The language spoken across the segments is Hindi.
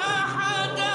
11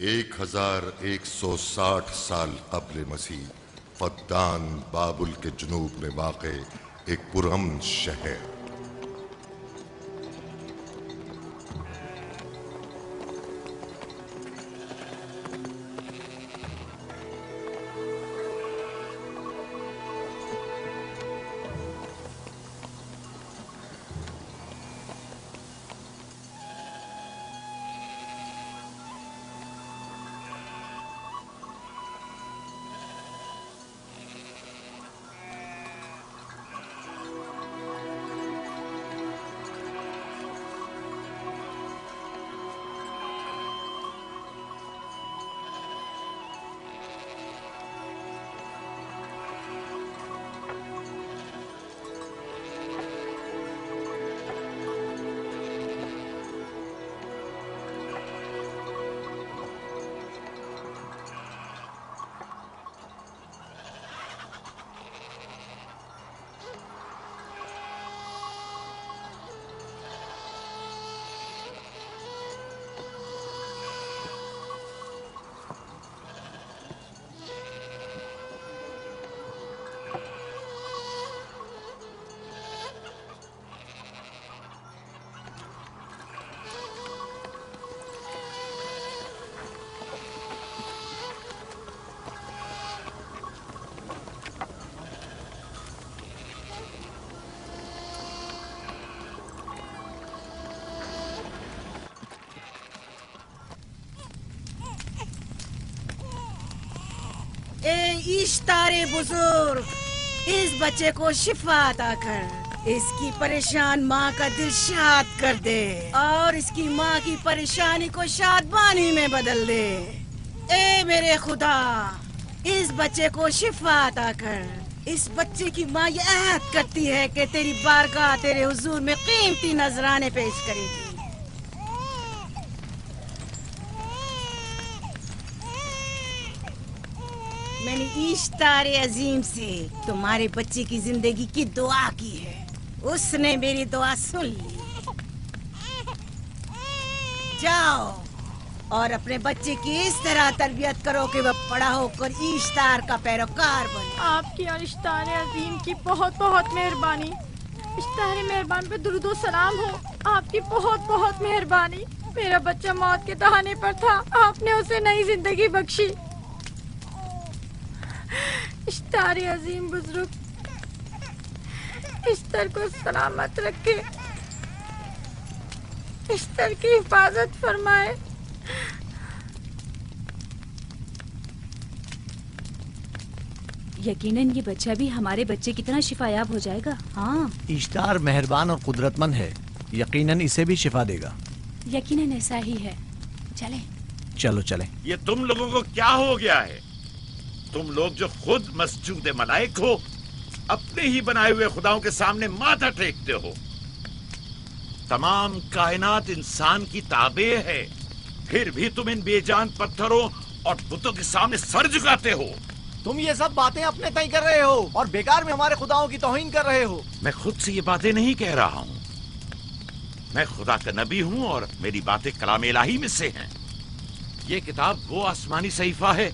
एक 1160 साल कब्ल मसीह फद्दान बाबुल के जुनूब में वाक़े एक पुरअमन शहर। इश्तारे बुजुर्ग, इस बच्चे को शिफा अता कर, इसकी परेशान माँ का दिल शाद कर दे और इसकी माँ की परेशानी को शादबानी में बदल दे। ए मेरे खुदा, इस बच्चे को शिफा अता कर। इस बच्चे की माँ ये अहद करती है कि तेरी बारगाह तेरे हुजूर में कीमती नजराने पेश करेगी। मैंने इश्तारे अजीम से तुम्हारे बच्चे की जिंदगी की दुआ की है, उसने मेरी दुआ सुन ली। जाओ और अपने बच्चे की इस तरह तरबियत करो कि वह बड़ा होकर इश्तार का पैरोकार बने। आपकी और इश्तारे अजीम की बहुत बहुत मेहरबानी। इश्तारे मेहरबान पे दुरूदो सलाम हो। आपकी बहुत बहुत मेहरबानी। मेरा बच्चा मौत के दहाने पर था, आपने उसे नई जिंदगी बख्शी। इश्तारे अजीम बुजुर्ग, इश्तर को सलामत रखे, इश्तर की हिफाजत फरमाए। यकीनन ये बच्चा भी हमारे बच्चे की तरह शिफायाब हो जाएगा। हाँ, इश्तार मेहरबान और कुदरतमंद है, यकीनन इसे भी शिफा देगा। यकीनन ऐसा ही है। चलें। चलो चलें। ये तुम लोगों को क्या हो गया है? तुम लोग जो खुद मस्जूद मलाइक हो, अपने ही बनाए हुए खुदाओं के सामने माथा टेकते हो। तमाम कायनात इंसान की ताबे है, फिर भी तुम इन बेजान पत्थरों और बुतों के सामने सर झुकाते हो। तुम ये सब बातें अपने तय कर रहे हो और बेकार में हमारे खुदाओं की तौहीन कर रहे हो। मैं खुद से ये बातें नहीं कह रहा हूँ। मैं खुदा का नबी हूँ और मेरी बातें कलाम इलाही में से हैं। ये किताब वो आसमानी सहीफा है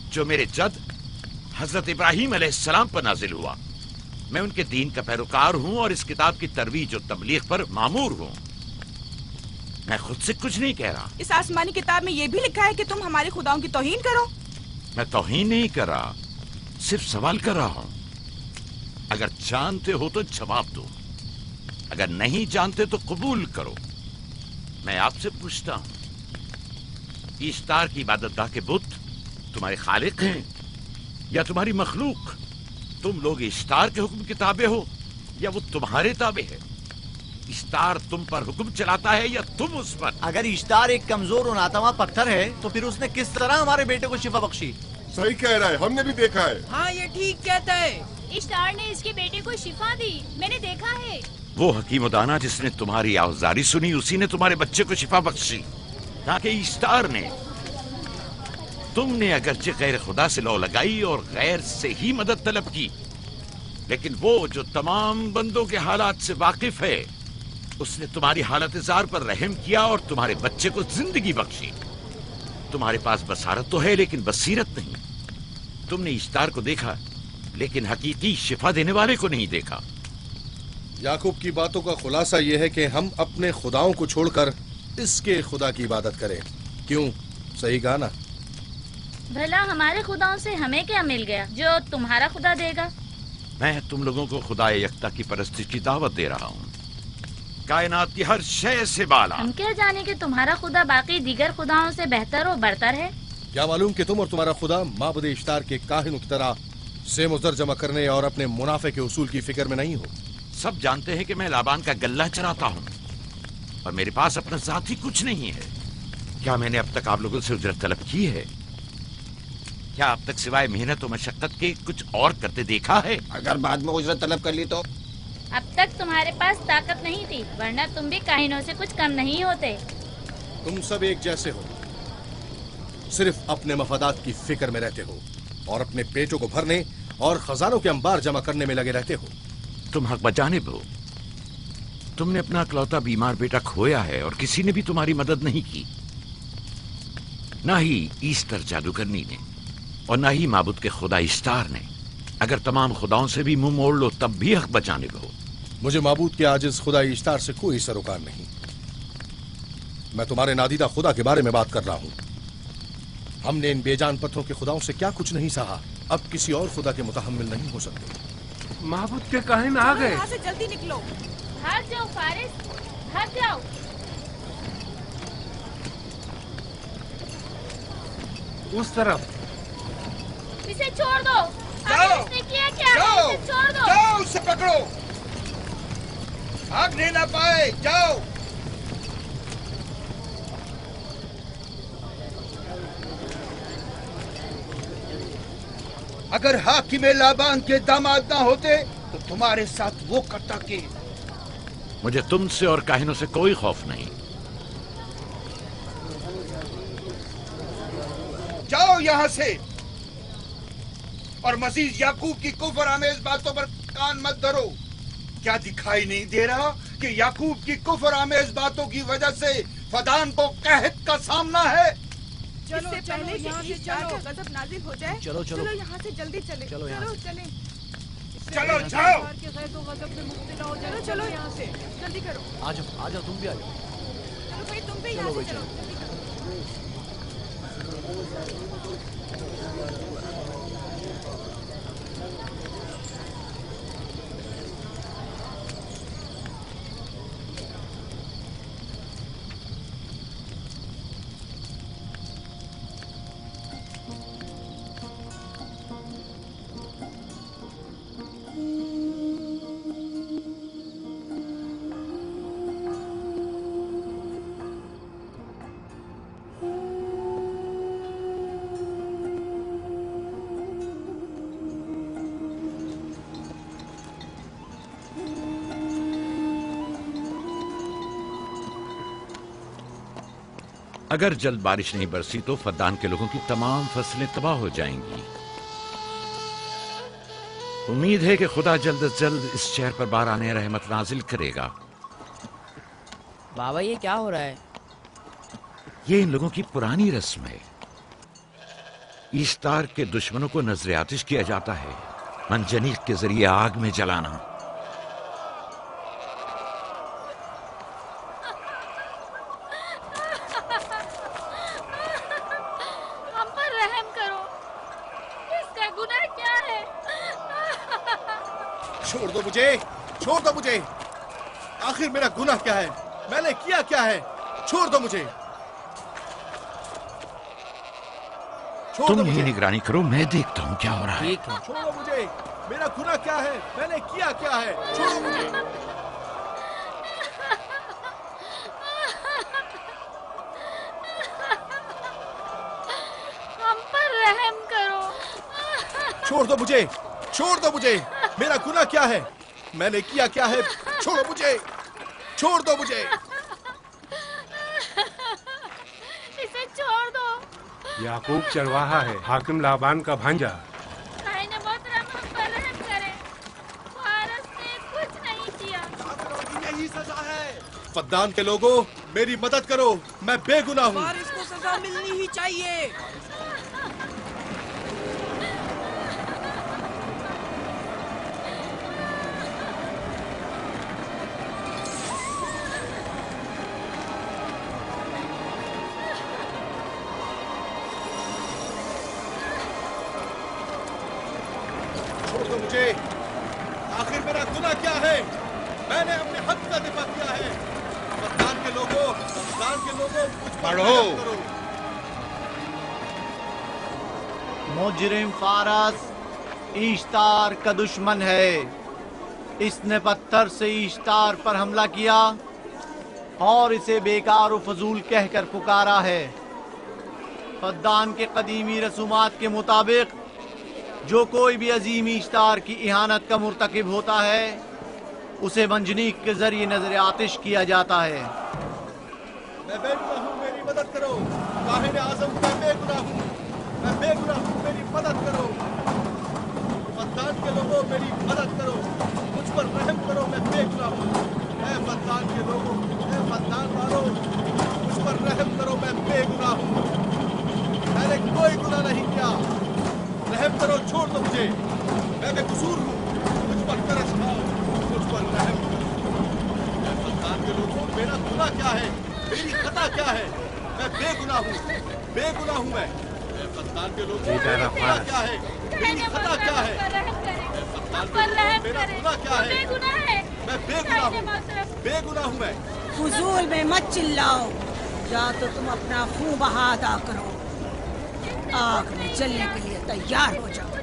जो मेरे जद हजरत इब्राहिम अलैहिस्सलाम पर नाजिल हुआ। मैं उनके दीन का पैरोकार हूँ और इस किताब की तरवीज और तबलीग पर मामूर हूँ। मैं खुद से कुछ नहीं कह रहा। इस आसमानी किताब में ये भी लिखा है कि तुम हमारे खुदाओं की तौहीन करो। मैं तौहीन नहीं कर रहा, सिर्फ सवाल कर रहा हूँ। अगर जानते हो तो जवाब दो, अगर नहीं जानते तो कबूल करो। मैं आपसे पूछता हूँ, इश्तार की इबादतगाह के बुत तुम्हारे खालिक हैं या तुम्हारी मखलूक? तुम लोग इश्तार के हुक्म के ताबे हो या वो तुम्हारे ताबे है? इश्तार तुम पर हुक्म चलाता है या तुम उस पर? अगर इश्तार एक कमजोर और नातवा पत्थर है तो फिर उसने किस तरह हमारे बेटे को शिफा बख्शी? सही कह रहा है, हमने भी देखा है। हाँ, ये ठीक कहता है। इश्तार ने इसके बेटे को शिफा दी, मैंने देखा है। वो हकीम दाना जिसने तुम्हारी आवाज़ारी सुनी, उसी ने तुम्हारे बच्चे को शिफा बख्शी। ताकि इश्तार ने, तुमने अगरचे गैर खुदा से लौ लगाई और गैर से ही मदद तलब की, लेकिन वो जो तमाम बंदों के हालात से वाकिफ है, उसने तुम्हारी हालत जार पर रहम किया और तुम्हारे बच्चे को जिंदगी बख्शी। तुम्हारे पास बसारत तो है लेकिन बसीरत नहीं। तुमने इश्तार को देखा लेकिन हकीकी शिफा देने वाले को नहीं देखा। याकूब की बातों का खुलासा यह है कि हम अपने खुदाओं को छोड़कर इसके खुदा की इबादत करें। क्यों? सही कहा ना? भला हमारे खुदाओं से हमें क्या मिल गया जो तुम्हारा खुदा देगा? मैं तुम लोगों को खुदा यकता की परस्ती की दावत दे रहा हूँ, कायनात की हर शय से बाला। हम क्या जाने कि तुम्हारा खुदा बाकी दीगर खुदाओं से बेहतर और बरतर है? क्या मालूम कि तुम और तुम्हारा खुदा माबुद इश्तार के काहिनों की तरह सेम उज़र जमा करने और अपने मुनाफे के उसूल की फिक्र में नहीं हो। सब जानते हैं कि मैं लाबान का गल्ला चराता हूँ और मेरे पास अपना जाती कुछ नहीं है। क्या मैंने अब तक आप लोगों से उजरत तलब की है? क्या अब तक सिवाय मेहनत और मशक्कत के कुछ और करते देखा है? अगर बाद में उजरत तलब कर ली तो? अब तक तुम्हारे पास ताकत नहीं थी, वरना तुम भी काहिनों से कुछ कम नहीं होते। तुम सब एक जैसे हो, सिर्फ अपने मफादात की फिक्र में रहते हो और अपने पेटों को भरने और खजानों के अंबार जमा करने में लगे रहते हो। तुम हक बजानिब हो। तुमने अपना इकलौता बीमार बेटा खोया है और किसी ने भी तुम्हारी मदद नहीं की, ना ही ईस्टर जादूगरनी ने और ना ही माबुद के खुदा इश्तार ने। अगर तमाम खुदाओं से भी मुंह मोड़ लो तब भी हक बजानिब हो। मुझे माबूद के आजिज खुदा इश्तार से कोई सरोकार नहीं। मैं तुम्हारे नादीदा खुदा के बारे में बात कर रहा हूँ। हमने इन बेजान पत्थरों के खुदाओं से क्या कुछ नहीं सहा, अब किसी और खुदा के मुतहम्मिल नहीं हो सकते। माबूद के काहिन आ गए। यहाँ से जल्दी निकलो। भाग जाओ फारिस, भाग जाओ। उस तरफ। इसे छोड़ दो। जाओ, इसने किया क्या? जाओ, इसे छोड़ दो। जाओ, उसे पकड़ो। भागने ना पाए, जाओ। अगर हाकिम लाबान के दामाद ना होते तो तुम्हारे साथ वो करता के। मुझे तुमसे और काहिनों से कोई खौफ नहीं। जाओ यहाँ से और मजीद याकूब की कुफर आमेज बातों पर कान मत धरो। क्या दिखाई नहीं दे रहा कि याकूब की कुफर आमेज बातों की वजह से फदान को कहत का सामना है? चलो पहले यहाँ से चलो, गजब नाजिल हो जाए। चलो चलो चलो यहाँ से जल्दी चले। चलो यहाँ से। चले। चलो जाओ। चलो चलो यहाँ से जल्दी करो। आ जाओ तुम भी आ जाओ। चलो भाई तुम भी यहाँ से चलो। अगर जल्द बारिश नहीं बरसी तो फद्दान के लोगों की तमाम फसलें तबाह हो जाएंगी। उम्मीद है कि खुदा जल्द से जल्द इस शहर पर बाराने रहमत नाजिल करेगा। बाबा ये क्या हो रहा है? ये इन लोगों की पुरानी रस्म है। ईस्तार के दुश्मनों को नजर आतिश किया जाता है, मंजनीक के जरिए आग में जलाना। हम पर रहम करो, इसका गुनाह क्या है? छोड़ दो मुझे, छोड़ दो मुझे। आखिर मेरा गुनाह क्या है? मैंने किया क्या है? छोड़ दो मुझे। तुम ही निगरानी करो, मैं देखता हूँ क्या हो रहा है। ठीक है। छोड़ो मुझे। मेरा गुनाह क्या है? मैंने किया क्या है? छोड़ो मुझे। हम पर रहम करो। छोड़ दो मुझे, छोड़ दो मुझे। मेरा गुनाह क्या है? मैंने किया क्या है? छोड़ो मुझे, छोड़ दो मुझे। इसे छोड़ दो। याकूब चरवाहा है, हाकिम लाबान का भांजा। खाइने मोहतरम हम पर रहम करे। फारस ने कुछ नहीं किया। यही सजा है। फद्दान के लोगों, मेरी मदद करो, मैं बेगुनाह हूँ। फारिस को सजा मिलनी ही चाहिए। छोड़ दो मुझे। आखिर मेरा गुनाह क्या है? मैंने अपने हक का दिफा किया है। फद्दान के लोगों, मुझ पर रहम करो। मुजरिम फारस ईश्तार का दुश्मन है। इसने पत्थर से ईश्तार पर हमला किया और इसे बेकार और फजूल कहकर पुकारा है। फद्दान के कदीमी रसूमात के मुताबिक जो कोई भी अजीम ईश्तार की इहानत का मुर्तकिब होता है उसे मंजनीक के जरिए नजर आतिश किया जाता है। मैं बेगुनाह हूँ, मेरी मदद करो। काहिन आज़म, मैं बेगुनाह हूँ, मैं बेगुनाह हूँ, मेरी मदद करो। फद्दान के लोगों, मेरी मदद करो, मुझ पर रहम करो, मैं बेगुनाह हूँ। मैं फद्दान के लोगों, मैं फद्दान वालों, मुझ पर रहम करो, मैं बेगुनाह हूँ। मैंने कोई गुनाह नहीं किया, रहम करो, छोड़ दो मुझे। मैं बेकसूर हूँ, मुझ पर तरस खाओ, मुझ पर रहम करो। मैं फद्दान के लोगों, मेरा गुनाह क्या है? मेरी खता क्या है? मैं बेगुनाह हूँ, बेगुनाह हूँ मैं फद्दान के लोगों, मेरा गुनाह क्या है? मेरी खता क्या है? मैं फद्दान के लोगों, मेरा गुनाह क्या है? मैं बेगुनाह हूँ, बेगुनाह हूँ मैं। फुजूल में मत चिल्लाओ, या तो तुम अपना खून बहा अदा करो। आग में जलने के लिए तैयार हो जाओ।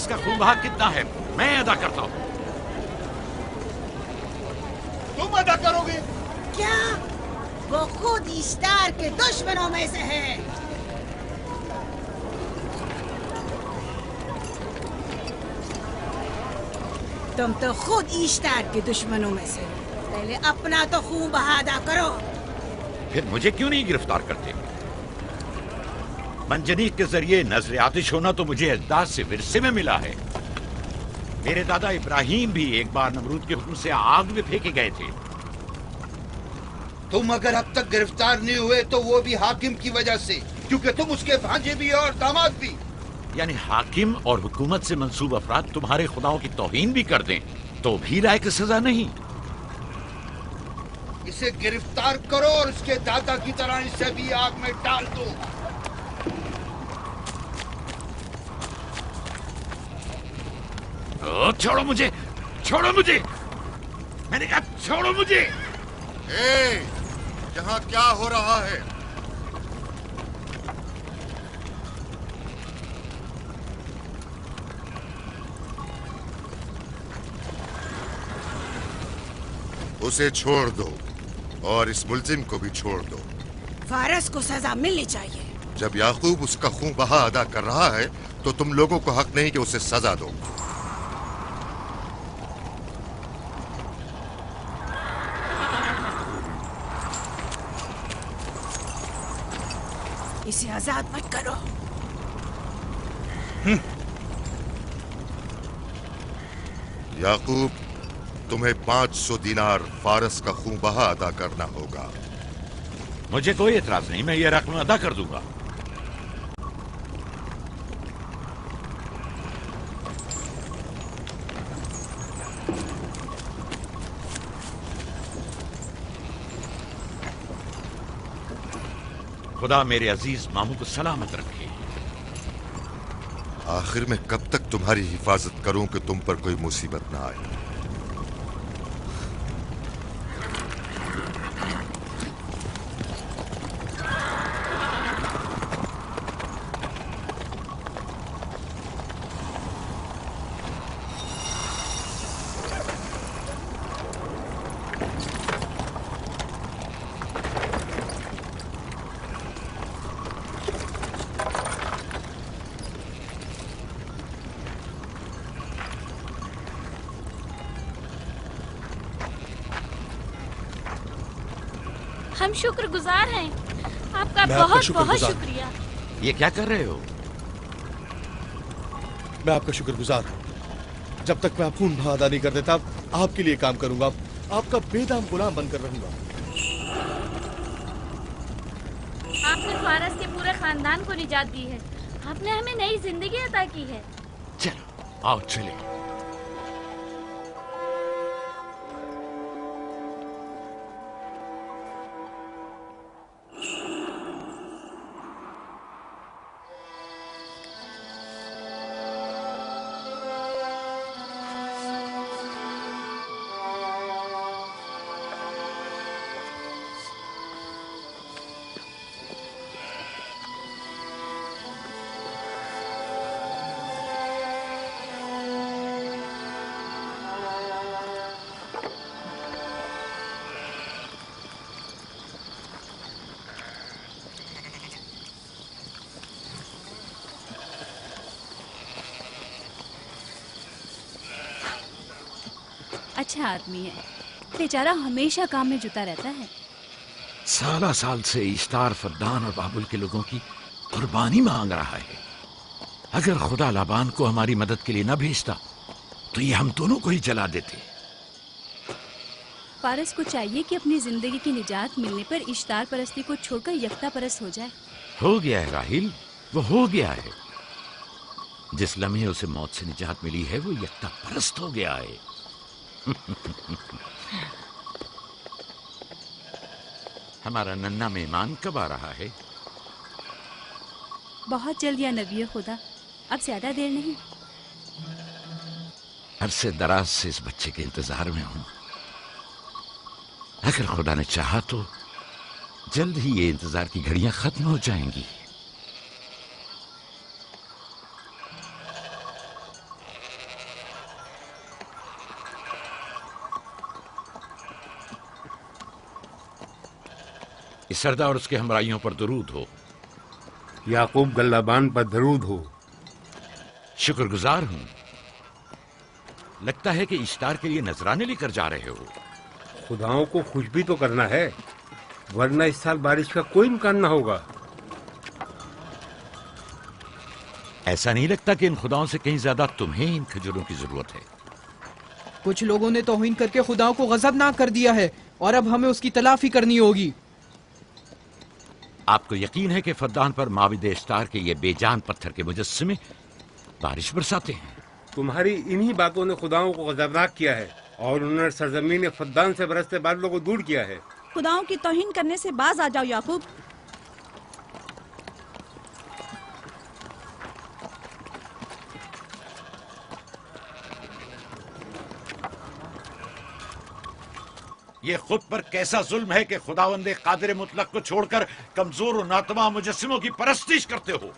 इसका खून बहा कितना है मैं अदा करता हूँ। तुम अदा करोगे? क्या? वो खुद इश्तार के दुश्मनों में से है। तुम तो खुद इश्तार के दुश्मनों में से। पहले अपना तो खून बहा अदा करो। फिर मुझे क्यों नहीं गिरफ्तार करते? मंजनीक के जरिए नजर आतिश होना तो मुझे अजदाद से विरसे में मिला है। मेरे दादा इब्राहिम भी एक बार नमरूद के हुक्म से आग में फेंके गए थे। तुम अगर अब तक गिरफ्तार नहीं हुए तो वो भी हाकिम की वजह से, क्योंकि तुम उसके भांजे भी और दामाद भी। यानी हाकिम और हुकूमत से मंसूब अफराद तुम्हारे खुदाओं की तौहीन भी कर दें तो भी लायक सजा नहीं। इसे गिरफ्तार करो और उसके दादा की तरह इसे भी आग में डाल दो। छोड़ो मुझे, छोड़ो मुझे, मैंने कहा छोड़ो मुझे। यहाँ क्या हो रहा है? उसे छोड़ दो और इस मुल्जिम को भी छोड़ दो। फारस को सजा मिलनी चाहिए। जब याकूब उसका खून बहा अदा कर रहा है तो तुम लोगों को हक नहीं कि उसे सजा दो। इसे आजाद मत करो। याकूब, तुम्हें 500 दिनार फारस का खून बहा अदा करना होगा। मुझे कोई एतराज नहीं, मैं ये रकम अदा कर दूंगा। खुदा मेरे अजीज मामू को सलामत रखे। आखिर में कब तक तुम्हारी हिफाजत करूं कि तुम पर कोई मुसीबत ना आए? हम शुक्रगुजार हैं आपका, बहुत बहुत शुक्रिया। ये क्या कर रहे हो? मैं आपका शुक्रगुजार हूँ। जब तक मैं खून बहा अदा नहीं कर देता आपके लिए काम करूंगा, आपका बेदाम गुलाम बनकर रहूंगा। आपने फारस के पूरे खानदान को निजात दी है, आपने हमें नई जिंदगी अता की है। चलो आओ चले। अच्छा आदमी है, बेचारा हमेशा काम में जुटा रहता है। साला साल से इश्तार, फद्दान और बाबुल के लोगों की कुर्बानी मांग रहा है। अगर खुदा लाबान को हमारी मदद के लिए न भेजता तो ये हम दोनों को ही जला देते। फारस को चाहिए कि अपनी जिंदगी की निजात मिलने पर इश्तार परस्ती को छोड़कर यकता परस्त हो जाए। हो गया है राहिल, वो हो गया है। जिस लम्हे उसे मौत से निजात मिली है वो यकता परस्त हो गया है। हमारा नन्ना मेहमान कब आ रहा है? बहुत जल्द या नबी खुदा, अब ज्यादा देर नहीं। अरसे दराज से इस बच्चे के इंतजार में हूं। अगर खुदा ने चाहा तो जल्द ही ये इंतजार की घड़ियां खत्म हो जाएंगी। इस सरदार और उसके हमराइयों पर दरूद हो। याकूब गल्लाबान पर दरूद हो। शुक्रगुजार हूं। लगता है कि इश्तार के लिए नजराने लेकर जा रहे हो। खुदाओं को खुश भी तो करना है, वरना इस साल बारिश का कोई इम्कान ना होगा। ऐसा नहीं लगता कि इन खुदाओं से कहीं ज्यादा तुम्हें इन खजूरों की जरूरत है? कुछ लोगों ने तौहीन करके खुदाओं को गजबनाक कर दिया है और अब हमें उसकी तलाफी करनी होगी। आपको यकीन है कि फद्दान पर माबिद इश्तार के ये बेजान पत्थर के मुजस्समे बारिश बरसाते हैं? तुम्हारी इन्हीं बातों ने खुदाओं को गजबनाक किया है और उन्होंने सरजमीन फद्दान से बरसते बादलों को दूर किया है। खुदाओं की तौहीन करने से बाज आ जाओ याकूब। ये खुद पर कैसा जुल्म है कि खुदावंदे कादिर मुतलक को छोड़कर कमजोर और नातमा मुजस्सिमों की परस्तिश करते हो।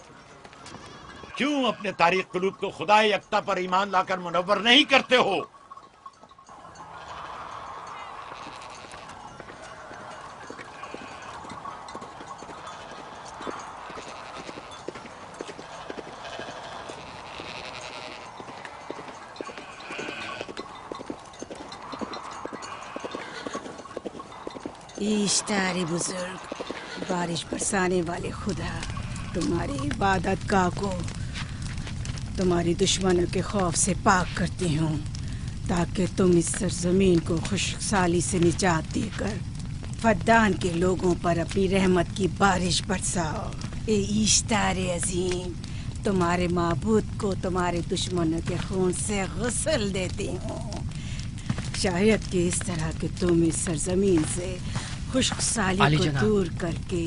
क्यों अपने तारीख कुलूब को खुदाए यक्ता पर ईमान लाकर मुनव्वर नहीं करते हो? इश्तार बुजुर्ग, बारिश बरसाने वाले खुदा, तुम्हारी इबादत गाह को तुम्हारी दुश्मनों के खौफ से पाक करती हूँ, ताकि तुम इस सरजमीन को खुशहाली से निजात देकर फद्दान के लोगों पर अपनी रहमत की बारिश बरसाओ। ए इश्तार अजीम, तुम्हारे माबूद को तुम्हारे दुश्मनों के खून से गुस्ल देती हूँ। शायद कि इस तरह के तुम इस सरजमीन से खुशहाली को दूर करके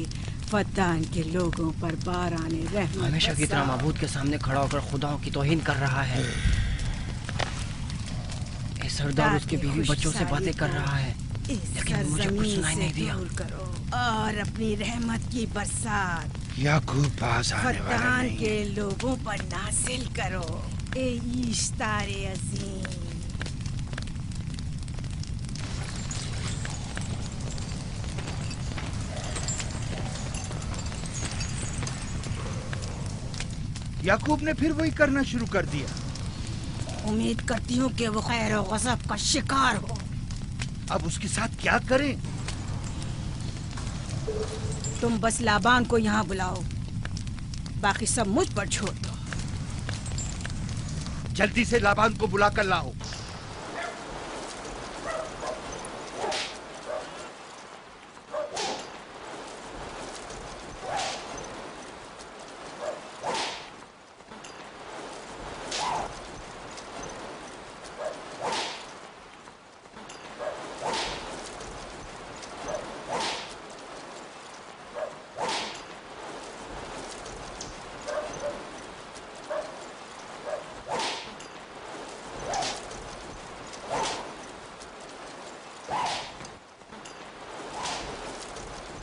फद्दान के लोगों पर बाराने रहमत हमेशा की तरह माबूद के सामने खड़ा होकर खुदाओं की तौहीन कर रहा है। ये सरदार उसके बीवी बच्चों से बातें कर रहा है, लेकिन मुझे कुछ सुनाई नहीं दिया। करो और अपनी रहमत की बरसात याकूब पास आने वाला फद्दान नहीं। के लोगों पर नासिल करो। ए इश्तार अजीम, याकूब ने फिर वही करना शुरू कर दिया। उम्मीद करती हूँ कि वो खैर और गज़ब का शिकार हो। अब उसके साथ क्या करें? तुम बस लाबान को यहाँ बुलाओ, बाकी सब मुझ पर छोड़ दो। जल्दी से लाबान को बुला कर लाओ।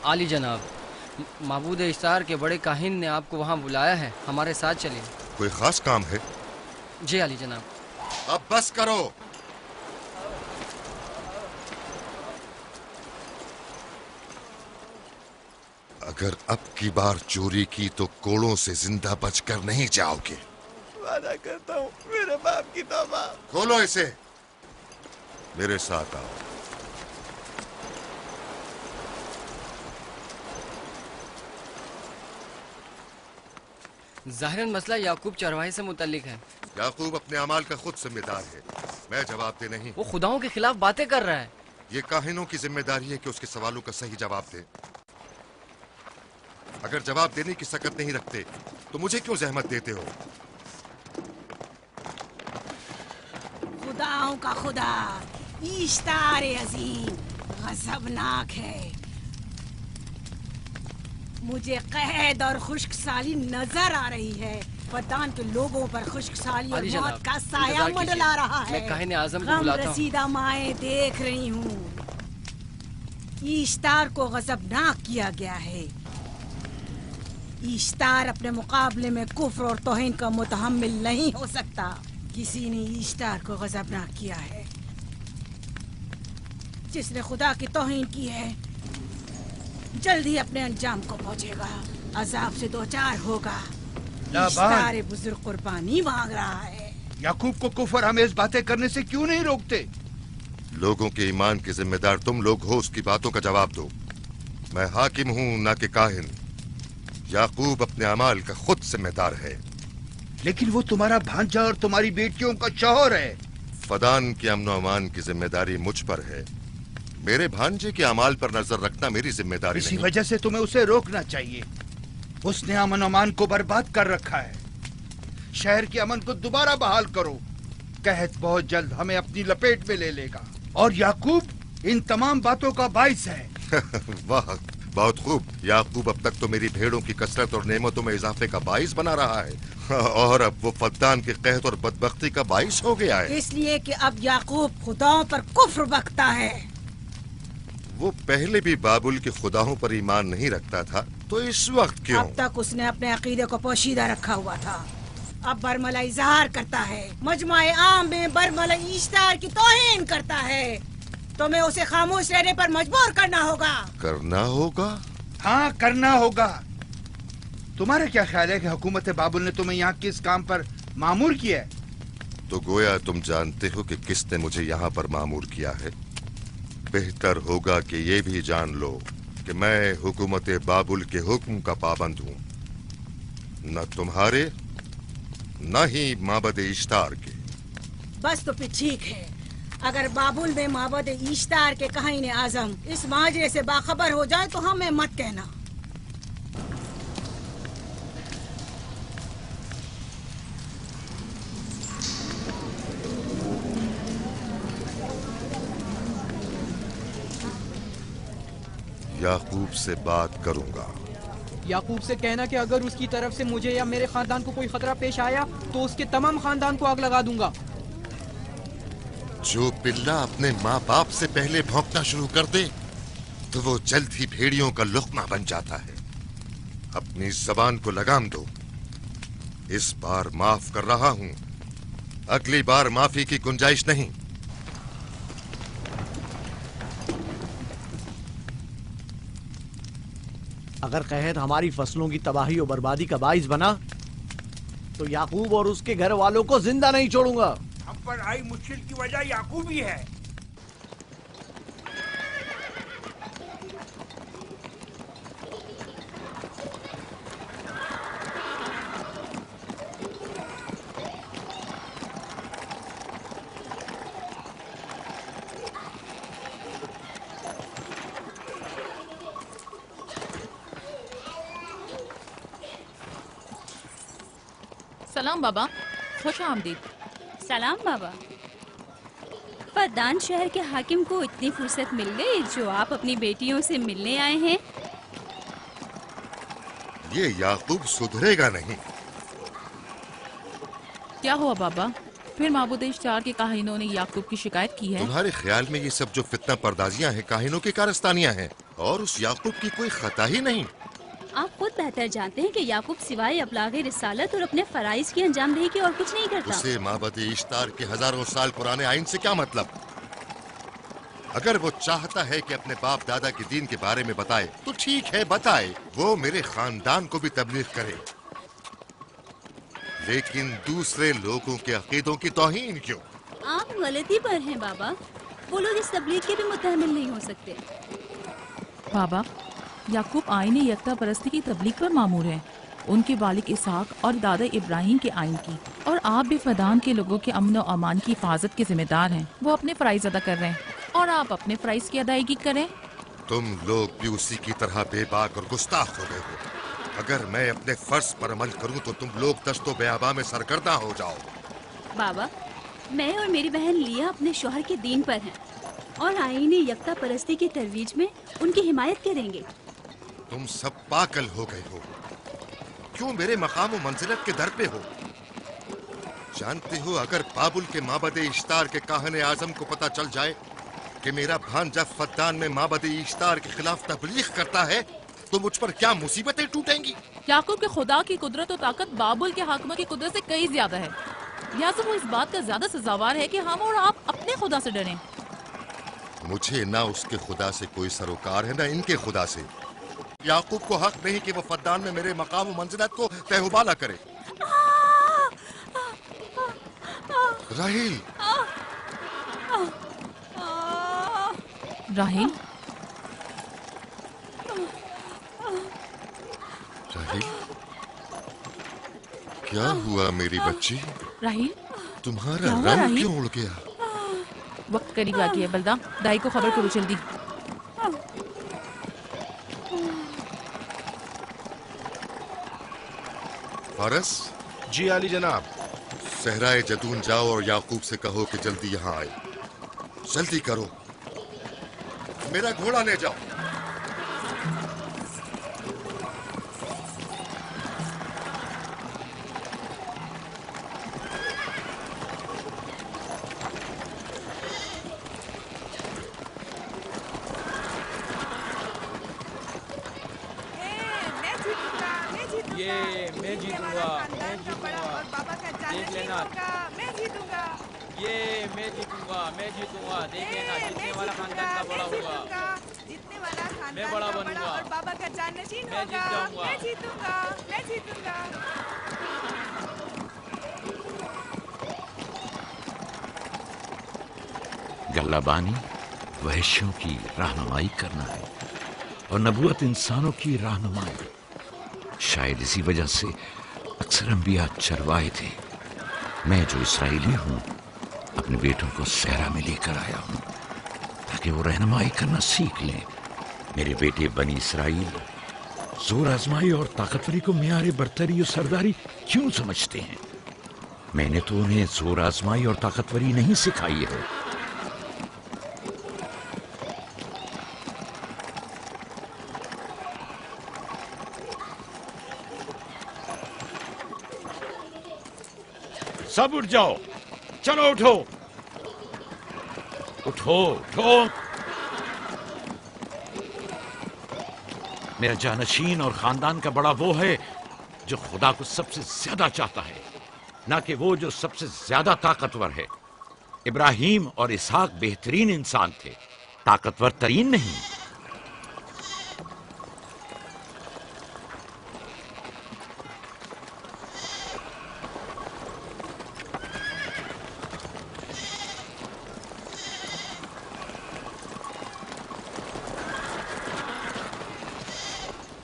आली जनाब, माबूद इश्तार के बड़े काहिन ने आपको वहाँ बुलाया है, हमारे साथ चलिए। कोई खास काम है? जी आली जनाब। अब बस करो। अगर अब की बार चोरी की तो कोड़ों से जिंदा बचकर नहीं जाओगे। वादा करता हूँ, मेरे बाप की तौबा। खोलो इसे, मेरे साथ आओ। जाहिरन मसला याकूब चरवाहे से मुतल्लिक है। याकूब अपने अमाल का खुद जिम्मेदार है, मैं जवाब दे नहीं। वो खुदाओं के खिलाफ बातें कर रहा है। ये काहिनों की जिम्मेदारी है कि उसके सवालों का सही जवाब दे। अगर जवाब देने की सकत नहीं रखते तो मुझे क्यों जहमत देते हो? खुदाओं का खुदा इश्तार अजीम गजबनाक है। मुझे कैद और खुशकसाली नजर आ रही है। फद्दान के लोगों पर खुशकसाली और मौत का साया मंडला रहा है। मैं काहिन आज़म को गम बुलाता हूं। रसीदा माएं देख रही हूँ। इश्तार को गजबनाक किया गया है। इश्तार अपने मुकाबले में कुफ्र और तौहीन का मुतहम्मिल नहीं हो सकता। किसी ने इश्तार को गजबनाक किया है। जिसने खुदा की तौहीन की है जल्दी अपने अंजाम को पहुंचेगा। अजाब से दो चार होगा। लाबान। इश्तार बुजुर्ग कुर्बानी मांग रहा है। याकूब को कुफर आमेज बातें करने से क्यों नहीं रोकते? लोगों के ईमान के जिम्मेदार तुम लोग हो, उसकी बातों का जवाब दो। मैं हाकिम हूँ ना कि काहिन। याकूब अपने अमाल का खुद जिम्मेदार है। लेकिन वो तुम्हारा भांजा और तुम्हारी बेटियों का शौहर है। फदान के अमन अमान की जिम्मेदारी मुझ पर है। मेरे भांजे के अमाल पर नजर रखना मेरी जिम्मेदारी इसी नहीं। वजह से तुम्हें उसे रोकना चाहिए। उसने अमन अमान को बर्बाद कर रखा है। शहर के अमन को दोबारा बहाल करो। कहत बहुत जल्द हमें अपनी लपेट में ले लेगा और याकूब इन तमाम बातों का बाइस है। वाह, बहुत खूब। याकूब अब तक तो मेरी भेड़ों की कसरत और नेमतों में इजाफे का बाइस बना रहा है और अब वो फद्दान के कहत और बदबख्ती का बाइस हो गया है। इसलिए कि अब याकूब खुदाओं पर कुफ्र बकता है। वो पहले भी बाबुल के खुदाओं पर ईमान नहीं रखता था, तो इस वक्त क्यों? अब तक उसने अपने अकीदे को पोशीदा रखा हुआ था। अब बरमला इजहार करता है, मजमाए आम में बरमला इश्तार की तौहीन करता है। तुम्हें उसे खामोश रहने पर मजबूर करना होगा। करना होगा? हाँ, करना होगा। तुम्हारा क्या ख्याल है कि हुकूमत बाबुल ने तुम्हें यहाँ किस काम पर मामूर किया है? तो गोया तुम जानते हो कि किसने मुझे यहाँ पर मामूर किया है। बेहतर होगा कि ये भी जान लो कि मैं हुकूमत बाबुल के हुक्म का पाबंद हूँ, न तुम्हारे न ही माबद इश्तार के। बस तो फिर ठीक है। अगर बाबुल में माबद इश्तार के काहिन आजम इस माजरे से बाखबर हो जाए तो हमें मत कहना। याकूब से बात करूंगा। याकूब से कहना कि अगर उसकी तरफ से मुझे या मेरे खानदान को कोई खतरा पेश आया तो उसके तमाम खानदान को आग लगा दूंगा। जो पिल्ला अपने माँ बाप से पहले भौंकना शुरू कर दे तो वो जल्द ही भेड़ियों का लुक़मा बन जाता है। अपनी जबान को लगाम दो। इस बार माफ कर रहा हूँ, अगली बार माफी की गुंजाइश नहीं। अगर कहत हमारी फसलों की तबाही और बर्बादी का बाइस बना तो याकूब और उसके घर वालों को जिंदा नहीं छोड़ूंगा। हम पर आई मुश्किल की वजह याकूब ही है। सलाम बाबा, खुश आमदीद। सलाम बाबा। फद्दान शहर के हाकिम को इतनी फुर्सत मिल गई जो आप अपनी बेटियों से मिलने आए हैं। ये याकूब सुधरेगा नहीं। क्या हुआ बाबा? फिर माबूद इश्तार के काहिनों ने याकूब की शिकायत की है? तुम्हारे ख्याल में ये सब जो फितना पर्दाजियां हैं काहिनों की कारस्तानियां हैं और उस याकूब की कोई खता ही नहीं। आप खुद बेहतर जानते हैं कि याकूब सिवाय अबलागे रिसालत और अपने फराइज की अंजामदही के और कुछ नहीं करता। उसे माबद इश्तार के हजारों साल पुराने आइन से क्या मतलब? अगर वो चाहता है कि अपने बाप दादा के दीन के बारे में बताए तो ठीक है, बताए। वो मेरे खानदान को भी तबलीग करे, लेकिन दूसरे लोगों के अकीदों की तौहीन क्यों? आप गलती पर हैं बाबा। वो लोग इस तबलीग के भी मुतहमिल नहीं हो सकते। बाबा, याकूब आईने यकता परस्ती की तबलीग पर मामूर है, उनके वालिद इसहाक और दादा इब्राहिम के आइन की। और आप भी फदान के लोगों के अमन और अमान की हिफाजत के जिम्मेदार हैं। वो अपने फराइज अदा कर रहे हैं और आप अपने फराइज की अदायगी करें। तुम लोग भी उसी की तरह बेबाक और गुस्ताख हो गए हो। अगर मैं अपने फर्ज पर अमल करूं तो तुम लोग दस्तो बेआबा में सरगर्दा हो जाओ। बाबा, मैं और मेरी बहन लिया अपने शौहर के दीन पर हैं और आईने यकता परस्ती की तरवीज में उनकी हिमायत करेंगे। तुम सब पागल हो गए हो। क्यों मेरे मकाम और मंजिलत के दर पे हो? जानते हो, अगर बाबुल के माबद इश्तार के काहने आजम को पता चल जाए कि मेरा भांजा फद्दान में माबद इश्तार के खिलाफ तबलीग करता है तो मुझ पर क्या मुसीबतें टूटेंगी। याकूब के खुदा की कुदरत और ताकत बाबुल के हाकिम की कुदरत से कई ज्यादा है। या तो वो इस बात का ज्यादा सजावार है कि हम और आप अपने खुदा से डरें। मुझे ना उसके खुदा से कोई सरोकार है ना इनके खुदा से। याकूब को हक नहीं कि वो फद्दान में मेरे मकाम और मंजिलत को तहबाला करे। राहिल, राहिल, राहिल, क्या हुआ मेरी बच्ची? राहिल, तुम्हारा क्या हुआ, रंग राहिल? क्यों उड़ गया? वक्त करीब आ गया। बलदा, दाई को खबर करो जल्दी। फारस? जी आली जनाब। सहराए जदून जाओ और याकूब से कहो कि जल्दी यहाँ आए। जल्दी करो, मेरा घोड़ा ले जाओ। ये मैं जीतूंगा, मैं जीतूंगा। देख लेना, मैं जीतूंगा। ये मैं जीतूंगा, मैं जीतूंगा। देख लेना, जीतने वाला खानदान का बड़ा होगा। जीतने वाला खानदान मैं बड़ा का बनूंगा। और बाबा का जाननशीन मैं जीत होगा। जाऊंगा। मैं जीतूंगा, मैं जीतूंगा। गल्लाबानी वहशियों की रहनुमाई करना है और नबूवत इंसानों की रहनुमाई। शायद इसी वजह से अक्सर अंबिया चरवाए थे। मैं जो इसराइली हूँ अपने बेटों को सहरा में लेकर आया हूँ ताकि वो रहनुमाई करना सीख लें। मेरे बेटे बनी इसराइल जोर आजमाई और ताकतवरी को मियारे बरतरी और सरदारी क्यों समझते हैं? मैंने तो उन्हें जोर आजमाई और ताकतवरी नहीं सिखाई है। सब उठ जाओ, चलो उठो, उठो, उठो। मेरा जानशीन और खानदान का बड़ा वो है जो खुदा को सबसे ज्यादा चाहता है, ना कि वो जो सबसे ज्यादा ताकतवर है। इब्राहिम और इसहाक बेहतरीन इंसान थे, ताकतवर तरीन नहीं।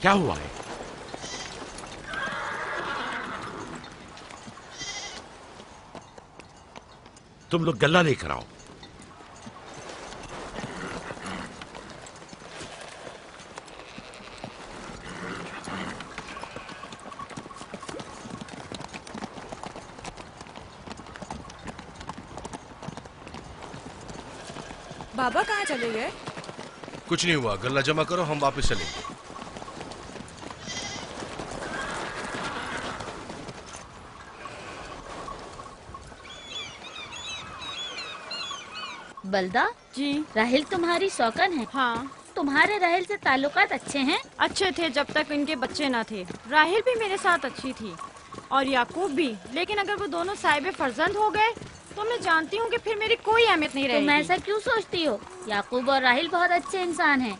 क्या हुआ है? तुम लोग गल्ला लेकर आओ। बाबा कहाँ चले गए? कुछ नहीं हुआ, गल्ला जमा करो, हम वापस चलेंगे। बलदा जी, राहिल तुम्हारी शौकन है। हाँ, तुम्हारे राहिल से ताल्लुकात अच्छे हैं? अच्छे थे जब तक इनके बच्चे ना थे। राहिल भी मेरे साथ अच्छी थी और याकूब भी, लेकिन अगर वो दोनों साहिब फर्जंद हो गए तो मैं जानती हूँ कि फिर मेरी कोई अहमियत नहीं रहेगी। तुम ऐसा क्यों सोचती हो? याकूब और राहिल बहुत अच्छे इंसान हैं।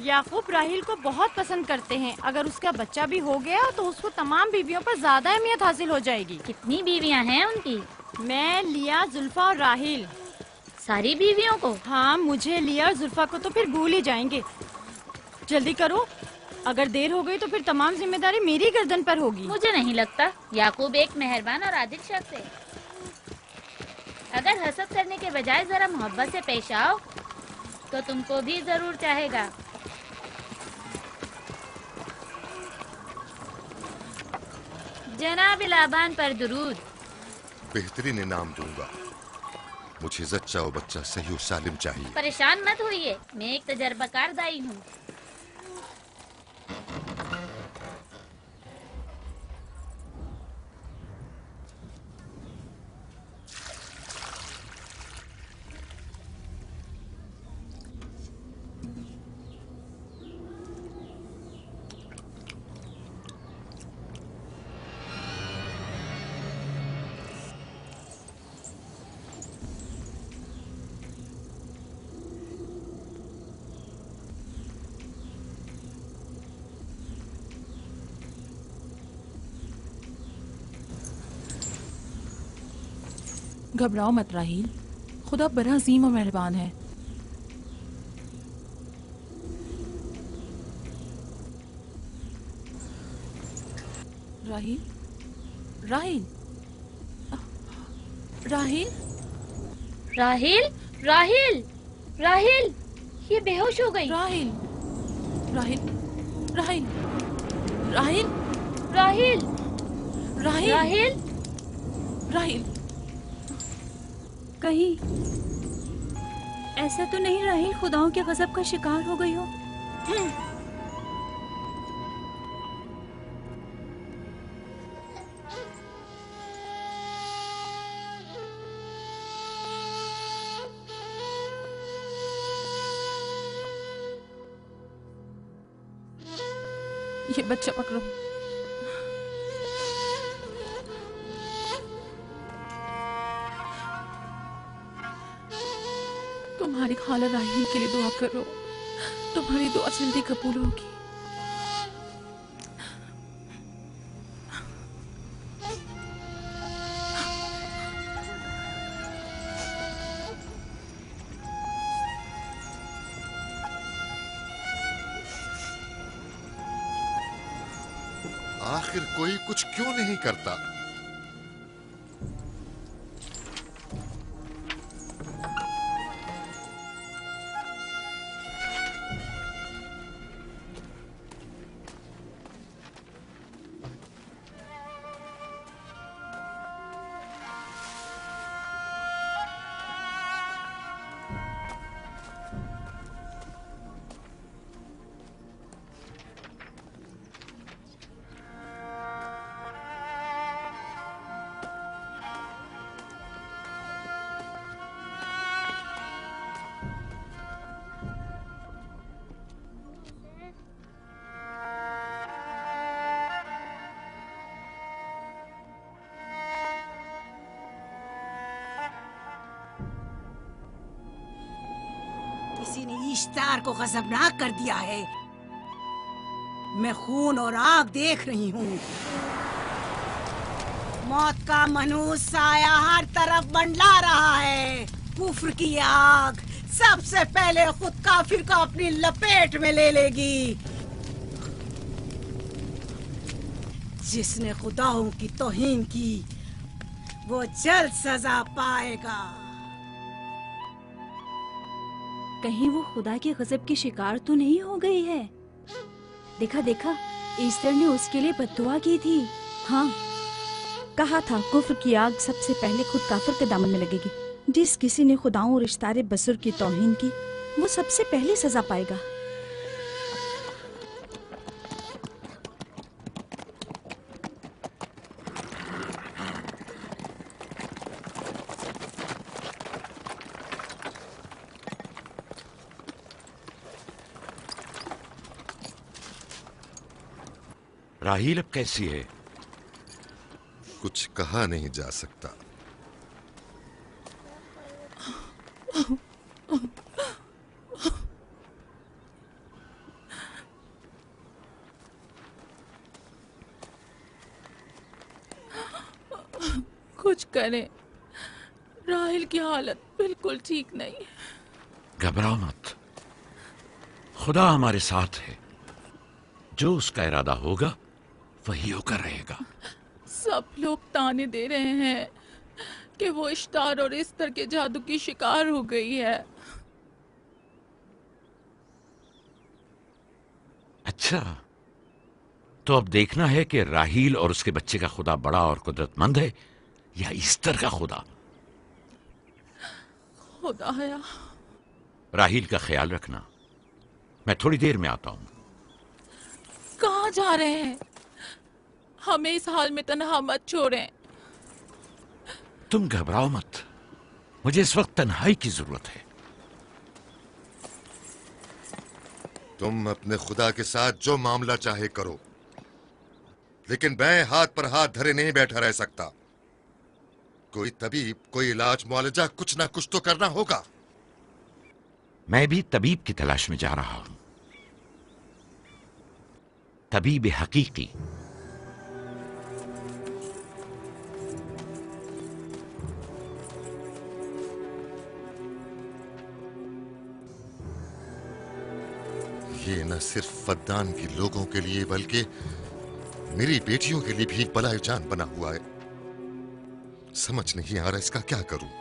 याकूब राहिल को बहुत पसंद करते हैं। अगर उसका बच्चा भी हो गया तो उसको तमाम बीवियों पर ज्यादा अहमियत हासिल हो जाएगी। कितनी बीवियाँ हैं उनकी? मैं, लिया, जुल्फा और राहिल। सारी बीवियों को? हाँ, मुझे, लिया और जुल्फा को तो फिर भूल ही जाएंगे। जल्दी करो, अगर देर हो गई तो फिर तमाम जिम्मेदारी मेरी गर्दन पर होगी। मुझे नहीं लगता। याकूब एक मेहरबान और आदिल शख्स है। अगर हसद करने के बजाय जरा मोहब्बत से पेश आओ तो तुमको भी जरूर चाहेगा। जनाब लाबान पर दुरूद। बेहतरीन इनाम दूंगा। मुझे जच्चा और बच्चा सही और सालिम चाहिए। परेशान मत होइए, मैं एक तजर्बाकार दाई हूँ। घबराओ मत राहील, खुदा बड़ा अजीम और मेहरबान है। राहील, राहील, राहील, राहील, राहील, राहील, ये बेहोश हो गई। राहील, राहील, राहील, राहील, राहील, राहील, राहील, राहील, कहीं ऐसा तो नहीं राहील खुदाओं के गजब का शिकार हो गई हो? ये बच्चा पकड़ो। तुम्हारी खाला राहील के लिए दुआ करो, तुम्हारी दुआ जल्दी कबूल होगी। आखिर कोई कुछ क्यों नहीं करता? किसी ने इश्तार को गजबनाक कर दिया है। मैं खून और आग देख रही हूँ। मौत का मनहूस साया हर तरफ मंडला रहा है। कुफ्र की आग सबसे पहले खुद काफिर को अपनी लपेट में ले लेगी। जिसने खुदाओं की तौहीन की वो जल्द सजा पाएगा। कहीं वो खुदा के गजब की शिकार तो नहीं हो गई है? देखा देखा, ईस्टर ने उसके लिए बद्दुआ की थी। हाँ, कहा था कुफ्र की आग सबसे पहले खुद काफिर के दामन में लगेगी। जिस किसी ने खुदाओं और इश्तारे बसुर की तौहीन की वो सबसे पहले सजा पाएगा। राहील अब कैसी है? कुछ कहा नहीं जा सकता। कुछ करें, राहील की हालत बिल्कुल ठीक नहीं है। घबराओ मत, खुदा हमारे साथ है। जो उसका इरादा होगा वही होकर रहेगा। सब लोग ताने दे रहे हैं कि वो इश्तार और इस्तर के जादू की शिकार हो गई है। अच्छा, तो अब देखना है कि राहील और उसके बच्चे का खुदा बड़ा और कुदरतमंद है या ईस्टर का खुदा। खुदाया, राहील का ख्याल रखना। मैं थोड़ी देर में आता हूं। कहाँ जा रहे हैं? हमें इस हाल में तन्हा मत छोड़ें। तुम घबराओ मत, मुझे इस वक्त तन्हाई की जरूरत है। तुम अपने खुदा के साथ जो मामला चाहे करो, लेकिन मैं हाथ पर हाथ धरे नहीं बैठा रह सकता। कोई तबीब, कोई इलाज, मुआलजा, कुछ ना कुछ तो करना होगा। मैं भी तबीब की तलाश में जा रहा हूं। तबीब हकीकी। सिर्फ फद्दान के लोगों के लिए बल्कि मेरी बेटियों के लिए भी बलाए जान बना हुआ है। समझ नहीं आ रहा इसका क्या करूं।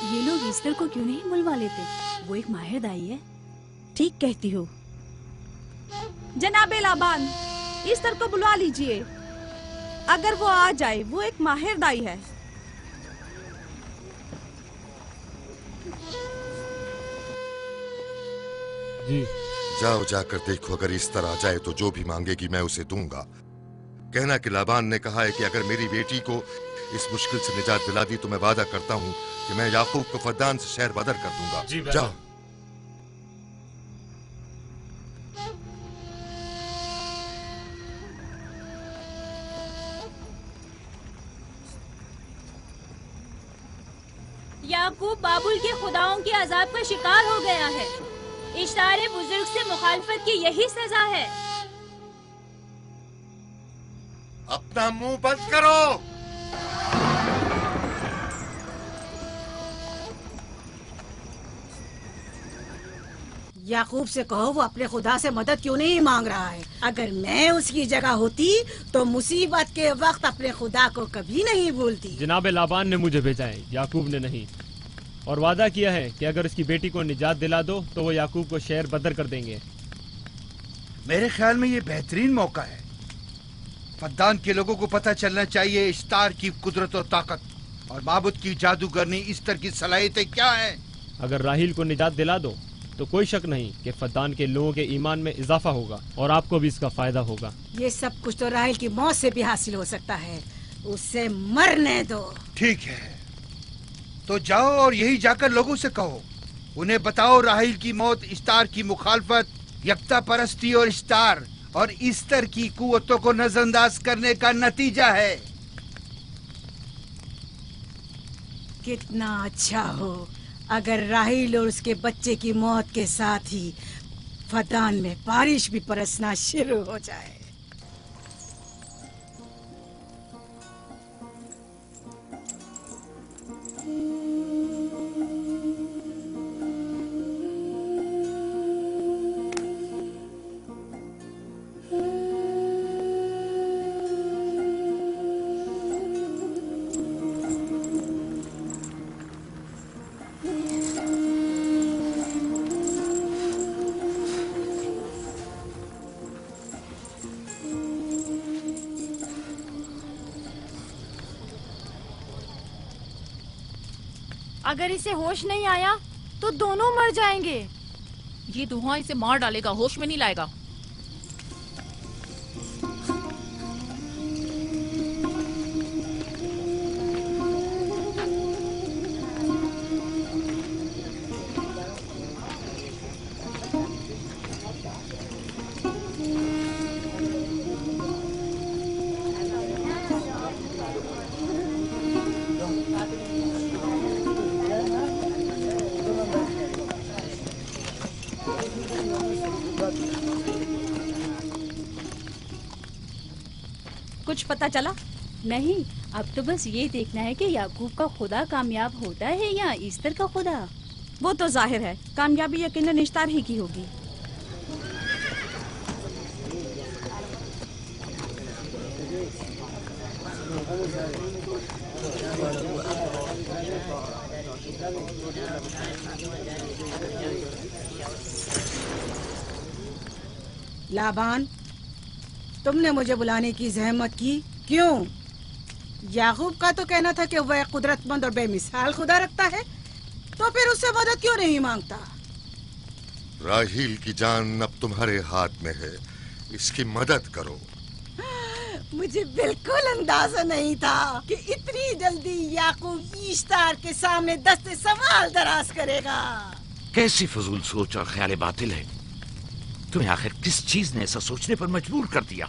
ये लोग ईस्टर को क्यों नहीं बुलवा लेते? वो एक माहिर दाई है। ठीक कहती हो। जनाबे लाबान, ईस्टर को बुलवा लीजिए। अगर वो आ जाए, वो एक माहिर दाई है। जी। जाओ जाकर देखो, अगर इस तरह आ जाए तो जो भी मांगेगी मैं उसे दूंगा। कहना कि लाबान ने कहा है कि अगर मेरी बेटी को इस मुश्किल से निजात दिला दी तो मैं वादा करता हूँ कि मैं याकूब को फद्दान से शहर बदर कर दूंगा। जाओ। याकूब बाबुल के खुदाओं के अजाब का शिकार हो गया है। इश्तारे बुजुर्ग से मुखालफत की यही सजा है। अपना मुंह बंद करो। याकूब से कहो वो अपने खुदा से मदद क्यों नहीं मांग रहा है। अगर मैं उसकी जगह होती तो मुसीबत के वक्त अपने खुदा को कभी नहीं भूलती। जनाब लाबान ने मुझे भेजा है, याकूब ने नहीं, और वादा किया है कि अगर उसकी बेटी को निजात दिला दो तो वो याकूब को शहर बदर कर देंगे। मेरे ख्याल में ये बेहतरीन मौका है। फद्दान के लोगों को पता चलना चाहिए इश्तार की कुदरत और ताकत और माबुद की जादूगरनी ईस्टर की सलाहियतें क्या हैं। अगर राहील को निजात दिला दो तो कोई शक नहीं कि फद्दान के लोगों के ईमान में इजाफा होगा और आपको भी इसका फायदा होगा। ये सब कुछ तो राहील की मौत से भी हासिल हो सकता है। उसे मरने दो। ठीक है, तो जाओ और यही जाकर लोगों से कहो, उन्हें बताओ राहील की मौत इश्तार की मुखालफत, यकता परस्ती और इश्तार और ईस्टर की कुव्वतों को नजरअंदाज करने का नतीजा है। कितना अच्छा हो अगर राहील और उसके बच्चे की मौत के साथ ही फद्दान में बारिश भी बरसना शुरू हो जाए। अगर इसे होश नहीं आया तो दोनों मर जाएंगे। ये धुआं इसे मार डालेगा, होश में नहीं लाएगा। कुछ पता चला? नहीं, अब तो बस ये देखना है कि याकूब का खुदा कामयाब होता है या ईस्टर का खुदा। वो तो जाहिर है कामयाबी यकीनन इश्तार ही की होगी। लाबान, तुमने मुझे बुलाने की जहमत की, क्यों? याकूब का तो कहना था कि वह कुदरतमंद और बेमिसाल खुदा रखता है, तो फिर उससे मदद क्यों नहीं मांगता? राहील की जान अब तुम्हारे हाथ में है, इसकी मदद करो। मुझे बिल्कुल अंदाजा नहीं था कि इतनी जल्दी याकूब ईश्तार के सामने दस्ते सवाल दराज करेगा। कैसी फजूल सोच और ख्याल बातिल है। तुम्हें आखिर किस चीज ने ऐसा सोचने पर मजबूर कर दिया?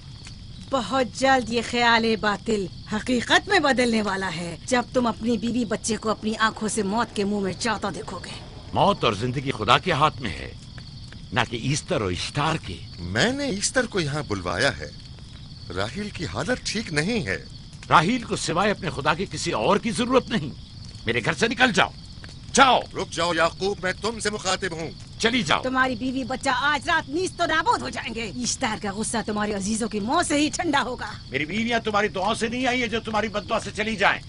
बहुत जल्द ये ख्याल बातिल हकीकत में बदलने वाला है, जब तुम अपनी बीवी बच्चे को अपनी आंखों से मौत के मुंह में चाहता देखोगे। मौत और जिंदगी खुदा के हाथ में है, ना कि ईस्टर और इश्तार के। मैंने ईस्टर को यहाँ बुलवाया है। राहील की हालत ठीक नहीं है। राहील को सिवाय अपने खुदा के किसी और की जरूरत नहीं। मेरे घर से निकल जाओ। जाओ। रुक जाओ याकूब, मैं तुमसे मुखातिब हूँ। चली जाओ। तुम्हारी बीवी बच्चा आज रात नीस तो नाबूद हो जाएंगे। ईश्तार का गुस्सा तुम्हारे अजीजों की मौत से ही ठंडा होगा। मेरी बीवियां तुम्हारी दुआओं से नहीं आई है जो तुम्हारी बद्दुआ से चली जाएं।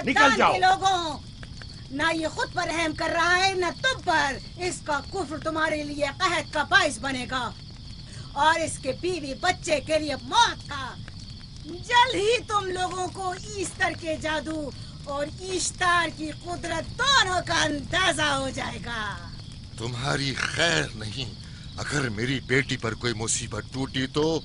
निकल जाओ। लोगों, ना ये खुद पर रहम कर रहा है न तुम पर। इसका कुफ्र तुम्हारे लिए कहत का बाइस बनेगा और इसके बीवी बच्चे के लिए मौत का। जल्द ही तुम लोगों को ईस्टर के जादू और ईश्तार की कुदरत दोनों का अंदाजा हो जाएगा। तुम्हारी खैर नहीं। अगर मेरी बेटी पर कोई मुसीबत टूटी तो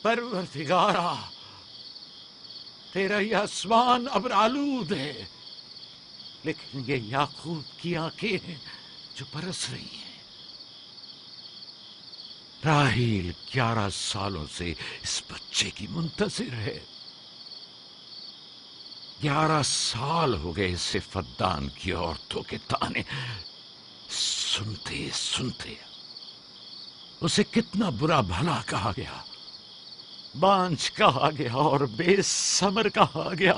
परवरदिगारा, तेरा यह आसमान अब आलूद है, लेकिन ये याकूब की आंखें हैं जो बरस रही हैं। राहील 11 सालों से इस बच्चे की मुंतजिर है। 11 साल हो गए इसे फद्दान की औरतों के ताने सुनते सुनते। उसे कितना बुरा भला कहा गया, बांझ कहा गया और बेसमर कहा गया।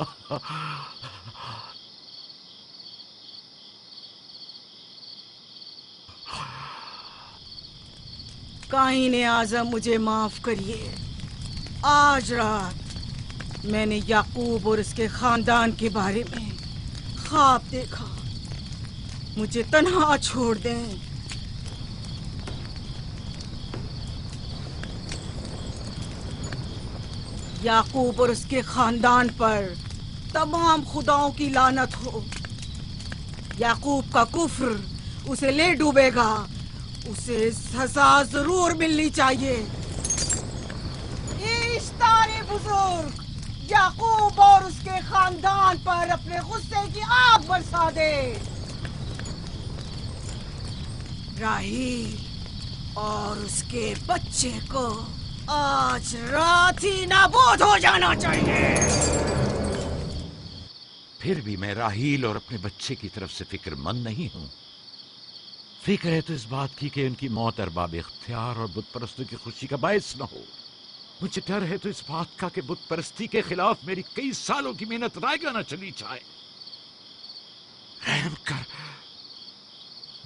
काईन आज़म, मुझे माफ करिए। आज रात मैंने याकूब और उसके खानदान के बारे में ख्वाब देखा। मुझे तन्हा छोड़ दें। याकूब और उसके खानदान पर तमाम खुदाओं की लानत हो। याकूब का कुफ्र उसे ले डूबेगा। उसे सजा जरूर मिलनी चाहिए। इश्तारे बुजुर्ग, याकूब और उसके खानदान पर अपने गुस्से की आग बरसा दे। राहील और उसके बच्चे को आज रात ही नाबूद हो जाना चाहिए। फिर भी मैं राहील और अपने बच्चे की तरफ से फिक्रमंद नहीं हूं। फिक्र है तो इस बात की कि उनकी मौत अरबाब इख्तियार और बुत परस्तों की खुशी का बायस न हो। मुझे डर है तो इस बात का कि बुत परस्ती के खिलाफ मेरी कई सालों की मेहनत रायगा न चली जाए। रहम कर,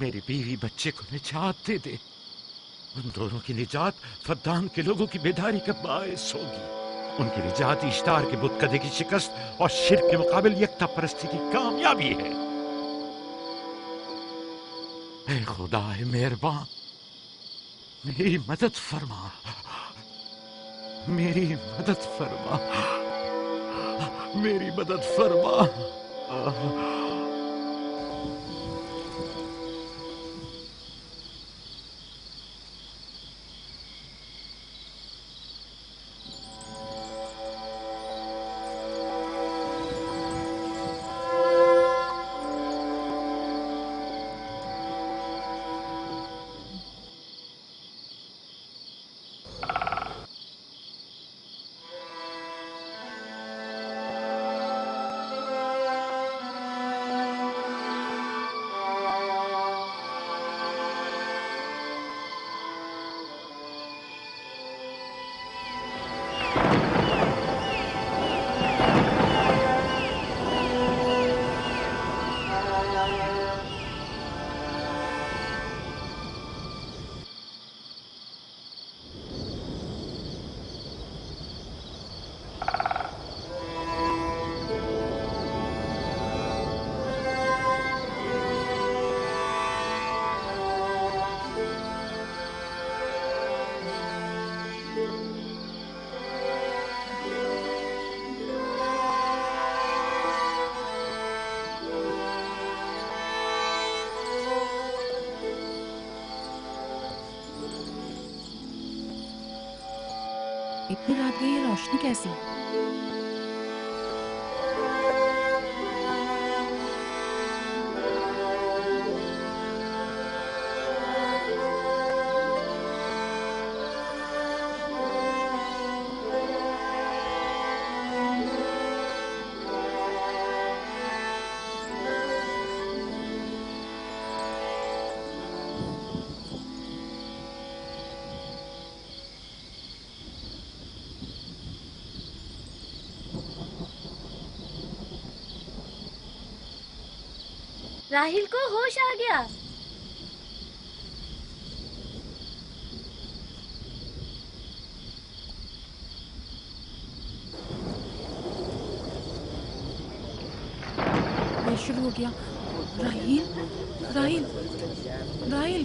मेरी बीवी बच्चे को निजात दे दे। उन दोनों की निजात फद्दान के लोगों की बेदारी का बायस होगी। उनकी निजात इश्तार के बुत कदे की शिकस्त और शिर्क के मुकाबिल यकता परस्ती की कामयाबी है। ऐ खुदा है मेहरबान, मेरी मदद फरमा, मेरी मदद फरमा, मेरी मदद फरमा। इतनी रात गई है, रोशनी कैसी? राहिल को होश आ गया। ये शुरू हो गया। राहिल, राहिल, राहिल।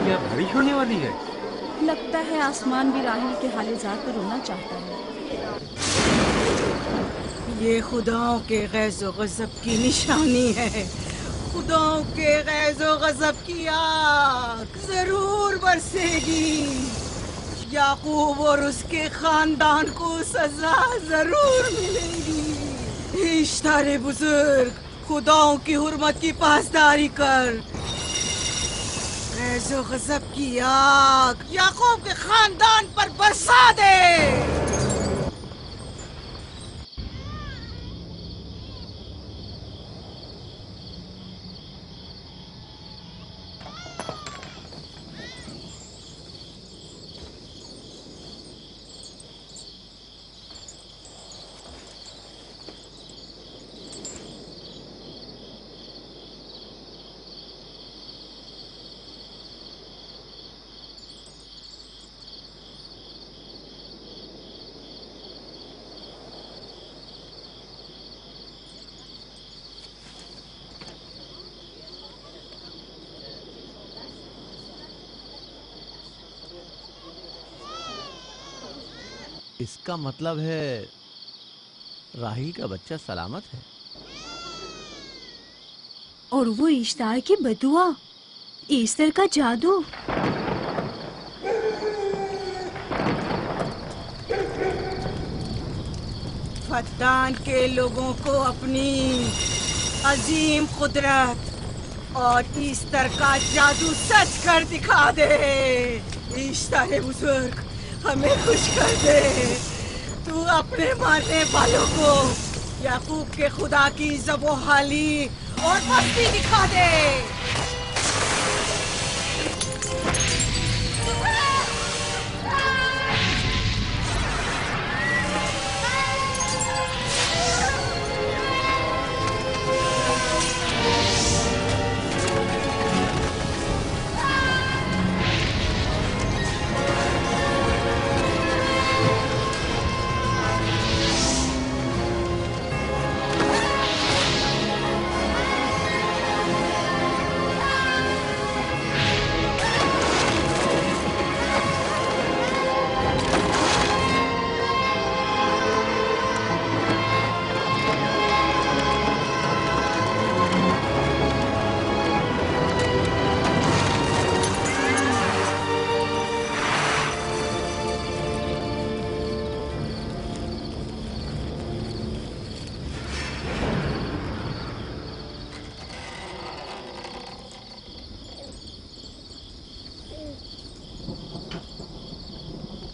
क्या बारिश होने वाली है? लगता है आसमान भी राहिल के हाल-ए-ज़ार पर रोना चाहता है। ये खुदाओं के गैज़ो गज़ब की निशानी है। खुदाओं के गैज़ो गज़ब की आग जरूर बरसेगी। याकूब और उसके खानदान को सजा जरूर मिलेगी। इश्तारे बुजुर्ग, खुदाओं की हुर्मत की पासदारी कर। गैज़ो गज़ब की आग याकूब के खानदान पर बरसा दे। इसका मतलब है राहिल का बच्चा सलामत है। और वो इश्तार की बदुआ, ईस्टर का जादू। फद्दान के लोगों को अपनी अजीम कुदरत और ईस्टर का जादू सच कर दिखा दे। ईस्टर बुजुर्ग, हमें खुश कर दे। तू अपने मारने वालों को याकूब के खुदा की ज़बोहाली और मस्ती दिखा दे।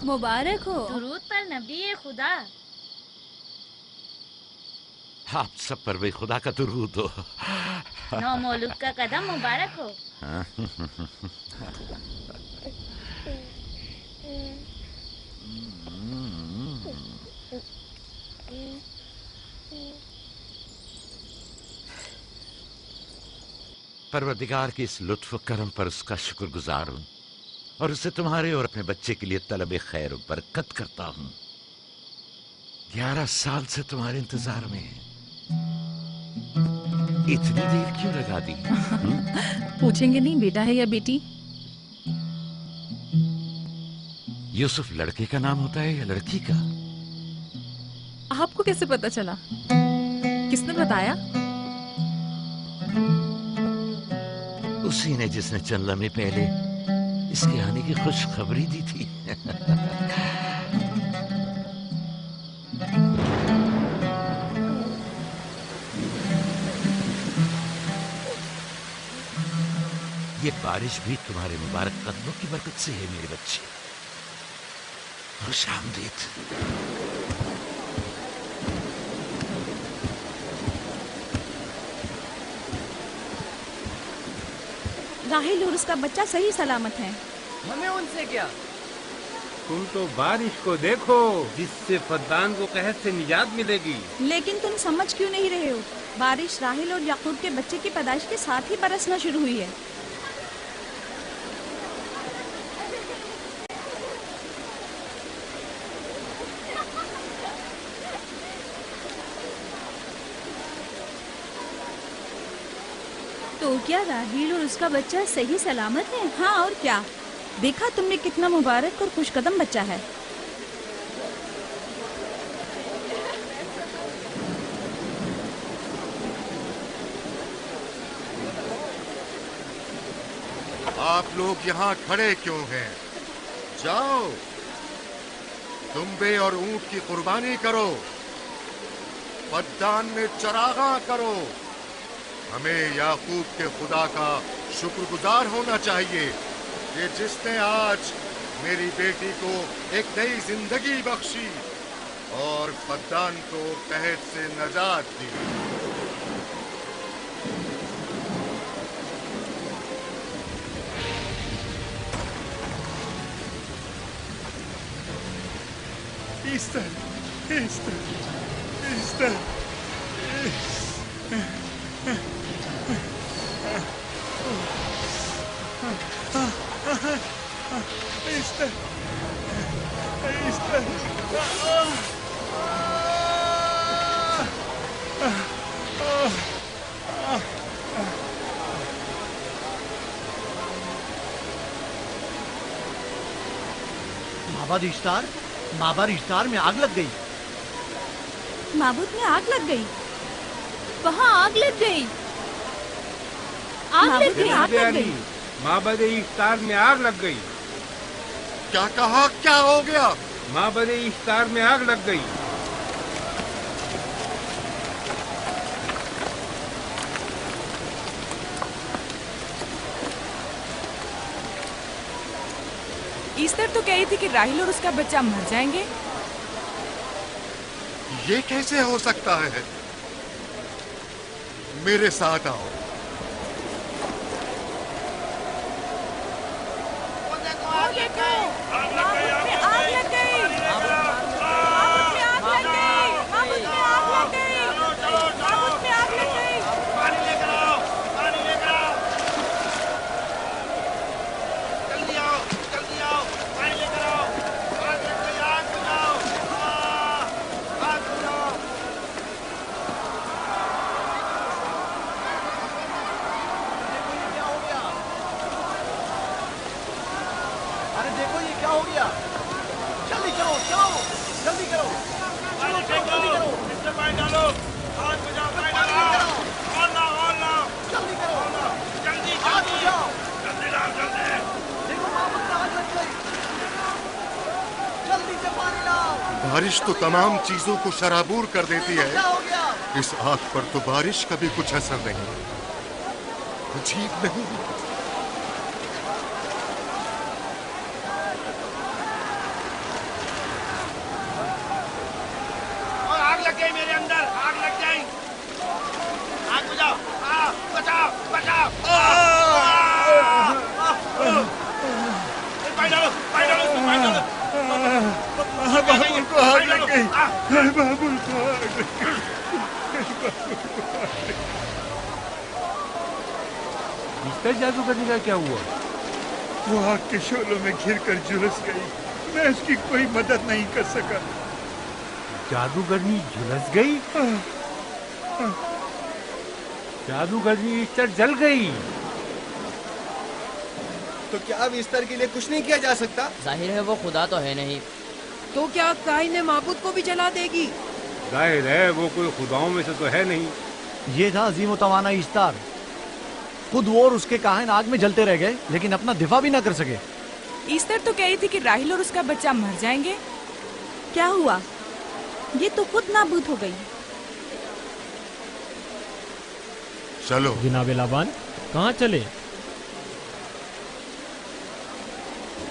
मुबारक हो। दुरूद पर नबी खुदा। आप सब पर भी खुदा का दुरूद हो। नौ मौलूद का कदम मुबारक हो। परवरदिगार के इस लुत्फ करम पर उसका शुक्रगुजार हूँ और उसे तुम्हारे और अपने बच्चे के लिए तलब खैर और बरकत करता हूँ। 11 साल से तुम्हारे इंतजार में है। इतनी देर क्यों लगा दी? पूछेंगे नहीं बेटा है या बेटी? यूसुफ लड़के का नाम होता है या लड़की का? आपको कैसे पता चला? किसने बताया? उसी ने जिसने चंद लम्हे पहले इसके आने की खुशखबरी दी थी। ये बारिश भी तुम्हारे मुबारक कदमों की बरकत से है मेरे बच्चे। खुशामदीद। राहिल और उसका बच्चा सही सलामत है। हमें उनसे क्या? तुम तो बारिश को देखो जिससे फद्दान को कहत से निजात मिलेगी। लेकिन तुम समझ क्यों नहीं रहे हो? बारिश राहिल और याकूब के बच्चे की पैदाइश के साथ ही बरसना शुरू हुई है। तो क्या राहील और उसका बच्चा सही सलामत है? हाँ और क्या, देखा तुमने कितना मुबारक और खुशकदम बच्चा है। आप लोग यहाँ खड़े क्यों हैं? जाओ, दुम्बे और ऊंट की कुर्बानी करो, फद्दान में चरागा करो। हमें याकूब के खुदा का शुक्रगुजार होना चाहिए कि जिसने आज मेरी बेटी को एक नई जिंदगी बख्शी और फद्दान को कहत से नजात दी। ईस्टर, ईस्टर, ईस्टर, ईस्टर, ईस्टर, माबाद इश्तार, माबाद इश्तार में आग लग गई। माबूद में आग लग गई। वहाँ आग लग गई। आग लग गई। आग लग गई। माबद इफ्तार में आग लग गई। क्या कहा? क्या हो गया? माबद इफ्तार में आग लग गई। ईस्टर तो कह रही थी कि राहिल और उसका बच्चा मर जाएंगे। ये कैसे हो सकता है? मेरे साथ आओ। बारिश तो तमाम चीजों को शराबूर कर देती है, इस आग पर तो बारिश का भी कुछ असर नहीं। अजीब नहीं? और आग लग गई मेरे अंदर, आग लग गई। आग बुझाओ, बचाओ, बचाओ। पानी डालो, पानी डालो, पानी डालो। बाबुल को आग लग गई। बाबुल को आग लग गई। ईस्टर जादूगरनी का क्या हुआ? वो आग के शोलों में घिरकर झुलस गई। मैं उसकी कोई मदद नहीं कर सका। जादूगरनी झुलस गई? जादूगरनी ईस्टर जल गई। तो क्या अब ईस्टर के लिए कुछ नहीं किया जा सकता? जाहिर है वो खुदा तो है नहीं। तो क्या काइन ने माबूद को भी जला देगी? जाहिर है वो कोई खुदाओं में से तो है नहीं। ये था अजीम व तवाना इश्तार। खुद वो और उसके काहिन आग में जलते रह गए, लेकिन अपना दिफा भी ना कर सके। ईस्टर तो कह रही थी कि राहिल और उसका बच्चा मर जाएंगे। क्या हुआ? ये तो खुद नाबूद हो गई। चलो जनाब लाबान, कहाँ चले?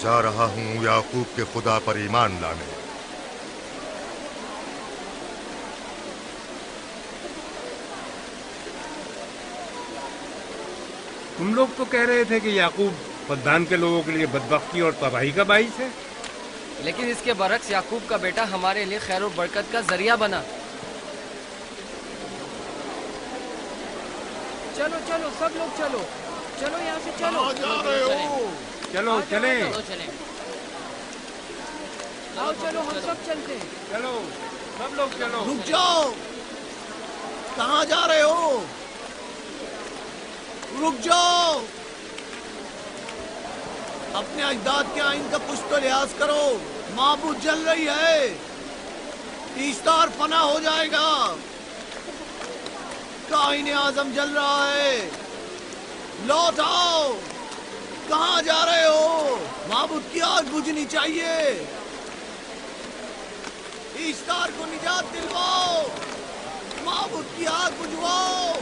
जा रहा हूँ याकूब के खुदा पर ईमान लाने। तुम लोग तो कह रहे थे कि याकूब फद्दान के लोगों के लिए बदबख्ती और तबाही का बाइस है, लेकिन इसके बरक्स याकूब का बेटा हमारे लिए खैर और बरकत का जरिया बना। चलो चलो सब लोग चलो, चलो यहाँ से चलो। जा रहे हो? चलो चले। आओ चलो हम सब चलते हैं। चलो सब लोग चलो। रुक जाओ, कहाँ जा रहे हो? रुक जाओ, अपने अजदाद के आइन का कुछ तो लिहाज करो। माबूद जल रही है, ईस्तार फना हो जाएगा। काइन आजम जल रहा है, लौट आओ। कहाँ जा रहे हो? माबूद की आग बुझनी चाहिए। ईस्तार को निजात दिलवाओ, माबूद की आग बुझवाओ।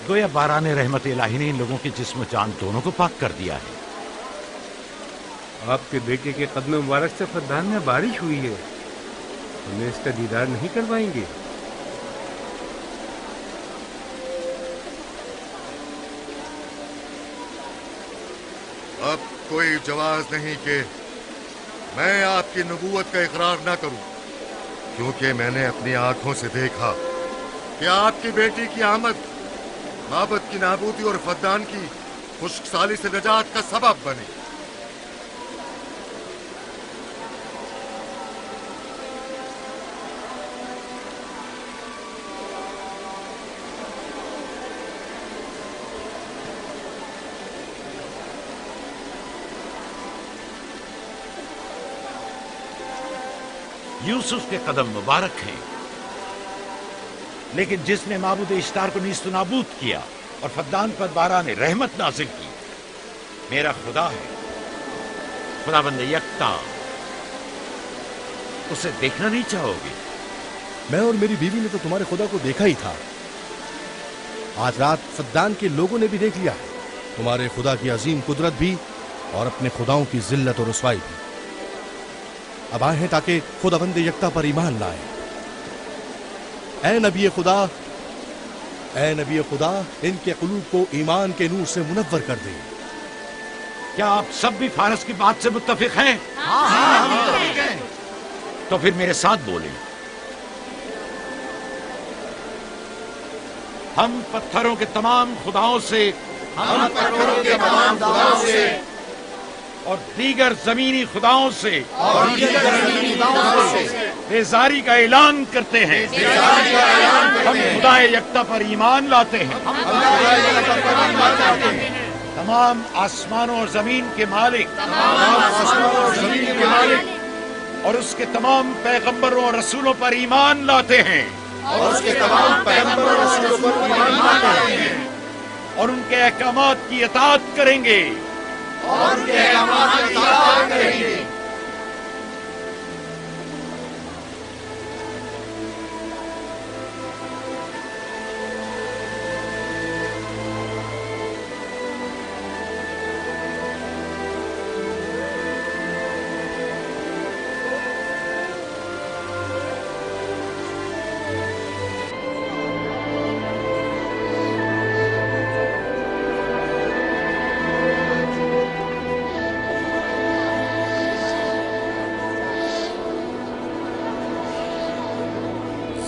गोया बाराने रहमत इलाही ने इन लोगों के जिस्म जान दोनों को पाक कर दिया है। आपके बेटे के कदम मुबारक से फद्दान में बारिश हुई है, हमें इसका दीदार नहीं करवाएंगे? अब कोई जवाज नहीं कि मैं आपकी नबूवत का इकरार ना करूं, क्योंकि मैंने अपनी आंखों से देखा कि आपकी बेटी की आमद माबद की नाबूदी और फद्दान की खुश्कसाली से निजात का सबब बनी। यूसुफ के कदम मुबारक हैं, लेकिन जिसने माबूद इश्तार को नीस्त नाबूद किया और फद्दान पर बाराने रहमत नाजिल की, मेरा खुदा है, खुदाबंद यकता। उसे देखना नहीं चाहोगे? मैं और मेरी बीवी ने तो तुम्हारे खुदा को देखा ही था। आज रात फद्दान के लोगों ने भी देख लिया है, तुम्हारे खुदा की अजीम कुदरत भी और अपने खुदाओं की जिल्लत और रुसवाई भी। अब आए हैं ताकि खुदाबंद यकता पर ईमान लाए। ऐ नबी खुदा, इनके कुलूब को ईमान के नूर से मुनव्वर कर दे। क्या आप सब भी फारस की बात से मुत्तफिक हैं? हाँ, हम मुत्तफिक हैं। तो फिर मेरे साथ बोले। हम पत्थरों के तमाम खुदाओं से और दीगर जमीनी खुदाओं से बेजारी का ऐलान करते हैं। हम खुदा यकता पर ईमान लाते हैं। तमाम आसमानों और जमीन के मालिक, और उसके तमाम पैगंबरों और रसूलों पर ईमान लाते हैं, और उनके अहकामात की इताअत करेंगे,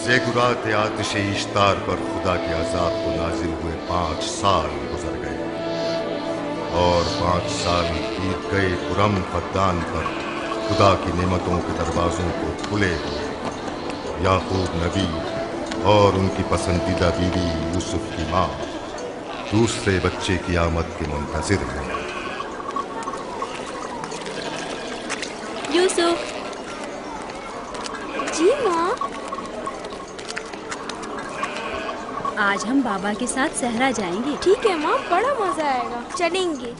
ज़ेगुरात आतिश इश्तार पर खुदा के अजाब को नाजिल हुए 5 साल गुजर गए और 5 साल बीत गए पुरम फद्दान पर खुदा की नेमतों के दरवाजों को खुले हुए। याकूब नबी और उनकी पसंदीदा बीवी यूसुफ की माँ दूसरे बच्चे की आमद के मुंतजिर हैं। यूसुफ। जी माँ। आज हम बाबा के साथ सहरा जाएंगे। ठीक है माँ, बड़ा मजा आएगा, चलेंगे।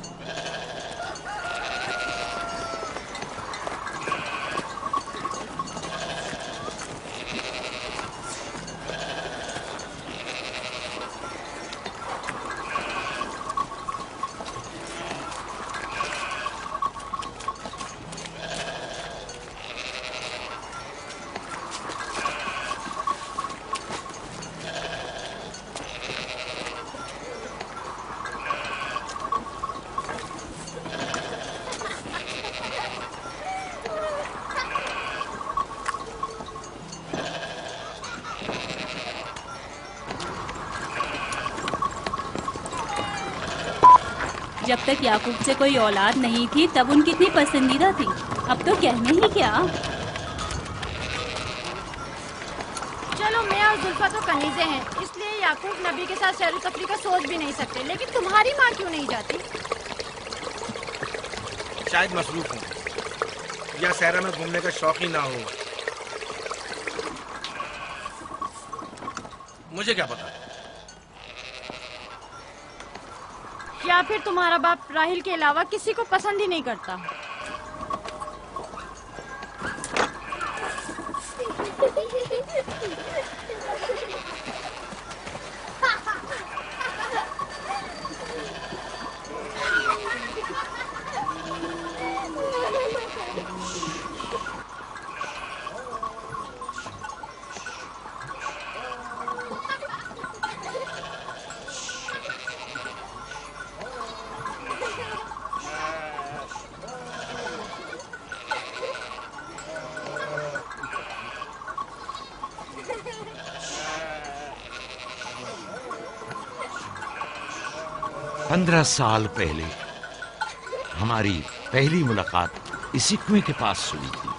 जब तक याकूब से कोई औलाद नहीं थी तब उनकी इतनी पसंदीदा थी, अब तो कहने ही क्या। चलो मैं और जुल्फा तो कनीजे हैं, इसलिए याकूब नबी के साथ सैर तफरी का सोच भी नहीं सकते, लेकिन तुम्हारी माँ क्यों नहीं जाती? शायद मसरूफ हूँ या सहरा में घूमने का शौक ही ना हो, मुझे क्या पता। या फिर तुम्हारा बाप राहिल के अलावा किसी को पसंद ही नहीं करता। पंद्रह साल पहले हमारी पहली मुलाकात इसी कुएं के पास हुई थी।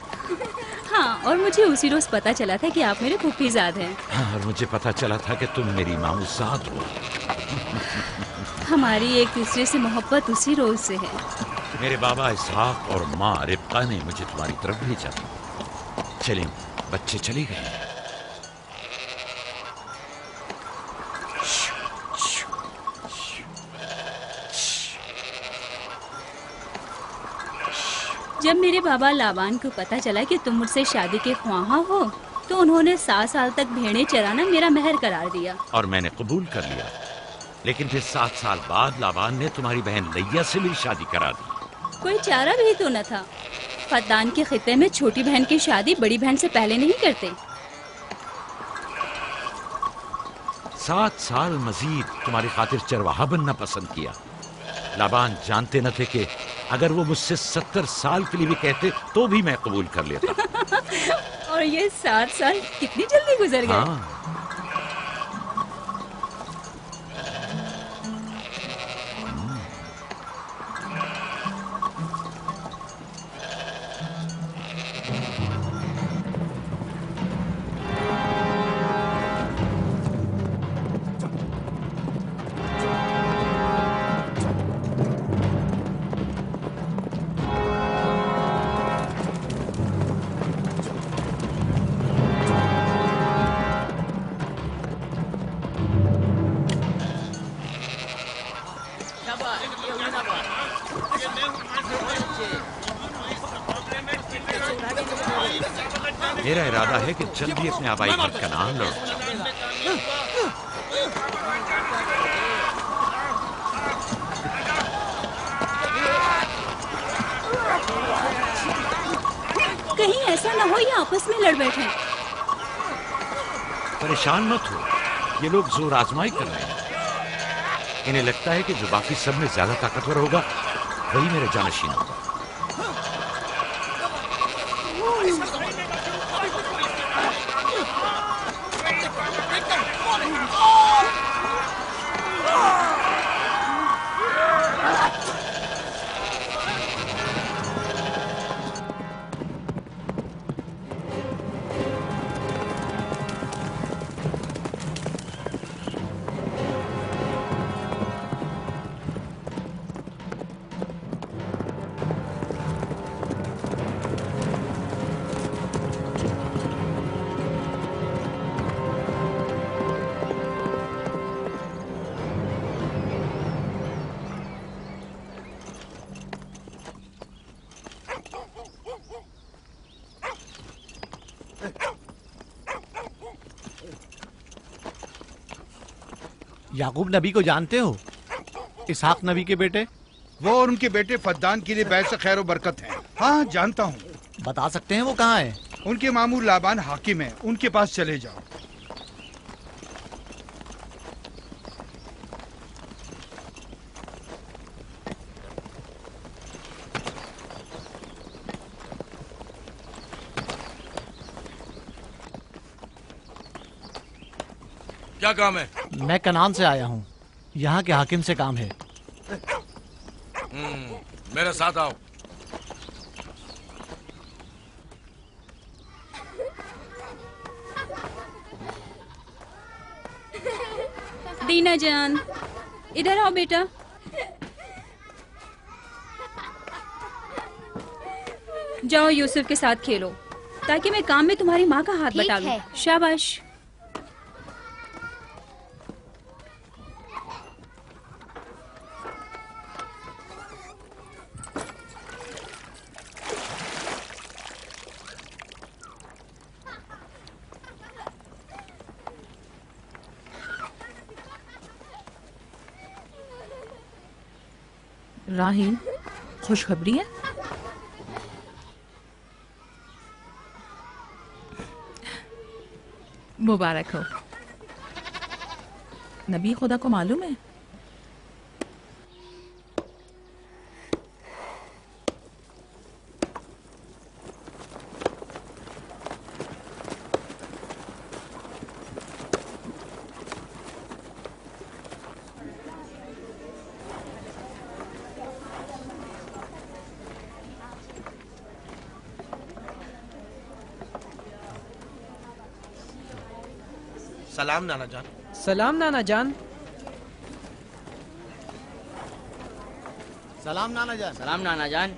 हाँ, और मुझे उसी रोज पता चला था कि आप मेरे फूफीजाद हैं। हाँ, और मुझे पता चला था कि तुम मेरी मामूजाद हो। हमारी एक दूसरे से मोहब्बत उसी रोज से है। मेरे बाबा इसहाक और माँ रिब्का ने मुझे तुम्हारी तरफ भेजा। चलें, बच्चे चले गए। जब मेरे बाबा लाबान को पता चला कि तुम मुझसे शादी के ख्वाहा हो, तो उन्होंने 7 साल तक भेड़ें चराना मेरा महर करार दिया। और मैंने कबूल कर लिया। लेकिन फिर 7 साल बाद लाबान ने तुम्हारी बहन लैया से मेरी शादी करा दी। कोई चारा भी तो न था। फद्दान के खित्ते में छोटी बहन की शादी बड़ी बहन से पहले नहीं करते। 7 साल मजीद तुम्हारी खातिर चरवाहा बनना पसंद किया। लाबान जानते न थे कि अगर वो मुझसे 70 साल के लिए भी कहते तो भी मैं कबूल कर लेता। और ये 7 साल कितनी जल्दी गुजर गए। हाँ। मेरा इरादा है कि जल्दी अपने आबाई घर कनान लौट जाऊं। कहीं ऐसा ना हो ये आपस में लड़ बैठे। परेशान मत हो, ये लोग जोर आजमाई कर रहे हैं। इन्हें लगता है कि जो बाकी सब में ज्यादा ताकतवर होगा वही मेरे जानशीन होगा। याकूब नबी को जानते हो? इसहाक नबी के बेटे। वो और उनके बेटे फद्दान के लिए बैस खैर व बरकत है। हाँ जानता हूँ। बता सकते हैं वो कहाँ है? उनके मामू लाबान हाकिम है, उनके पास चले जाओ। क्या काम है? मैं कनान से आया हूँ, यहाँ के हाकिम से काम है। मेरे साथ आओ। दीना जान, इधर आओ बेटा। जाओ यूसुफ के साथ खेलो, ताकि मैं काम में तुम्हारी माँ का हाथ बटा लूं। शाबाश। राहील, खुशखबरी है? मुबारक हो। नबी खुदा को मालूम है? सलाम नाना जान। सलाम नाना जान। सलाम नाना जान। सलाम नाना जान।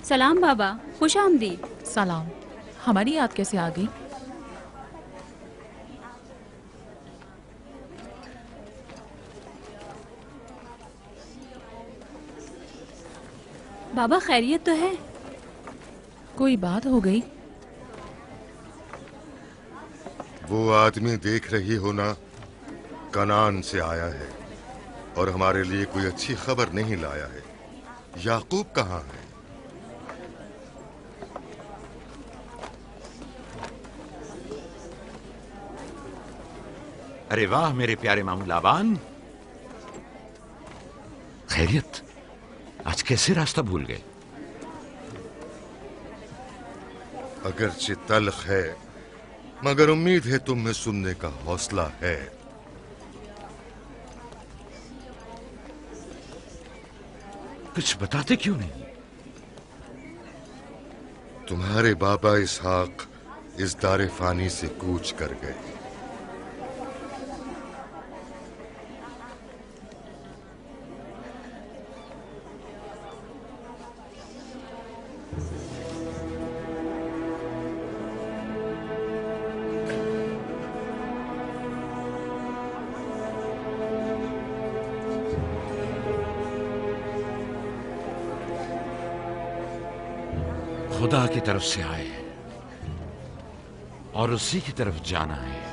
सलाम बाबा, खुश आमदीद। सलाम। हमारी याद कैसे आ गई? बाबा खैरियत तो है? कोई बात हो गई? वो आदमी देख रही हो ना, कनान से आया है और हमारे लिए कोई अच्छी खबर नहीं लाया है। याकूब कहाँ है? अरे वाह मेरे प्यारे मामू लाबान, खैरियत? आज कैसे रास्ता भूल गए? अगरचे तल्ख है, मगर उम्मीद है तुम में सुनने का हौसला है। कुछ बताते क्यों नहीं? तुम्हारे बाबा इसहाक इस दारे फानी से कूच कर गए। खुदा की तरफ से आए। और उसी की तरफ जाना है।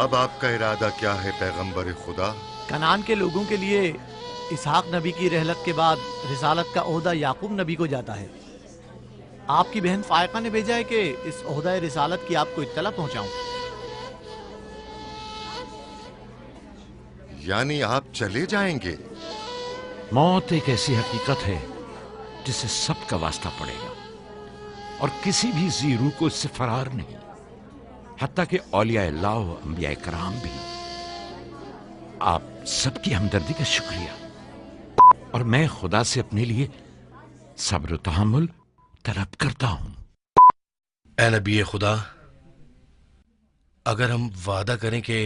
अब आपका इरादा क्या है पैगंबर खुदा? कनान के लोगों के लिए इसहाक नबी की रहलत के बाद रिसालत का ओहदा याकूब नबी को जाता है। आपकी बहन फायका ने भेजा है कि इस ओहदा रिसालत की आपको इत्तला पहुंचाऊं। यानी आप चले जाएंगे? मौत एक ऐसी हकीकत है जिससे सबका वास्ता पड़ेगा और किसी भी जी रूह को इससे फरार नहीं, हत्ता कि औलिया अल्लाह व अंबिया कराम भी। आप सबकी हमदर्दी का शुक्रिया और मैं खुदा से अपने लिए सब्र तहम्मुल तलब करता हूं। ए नबी खुदा, अगर हम वादा करें कि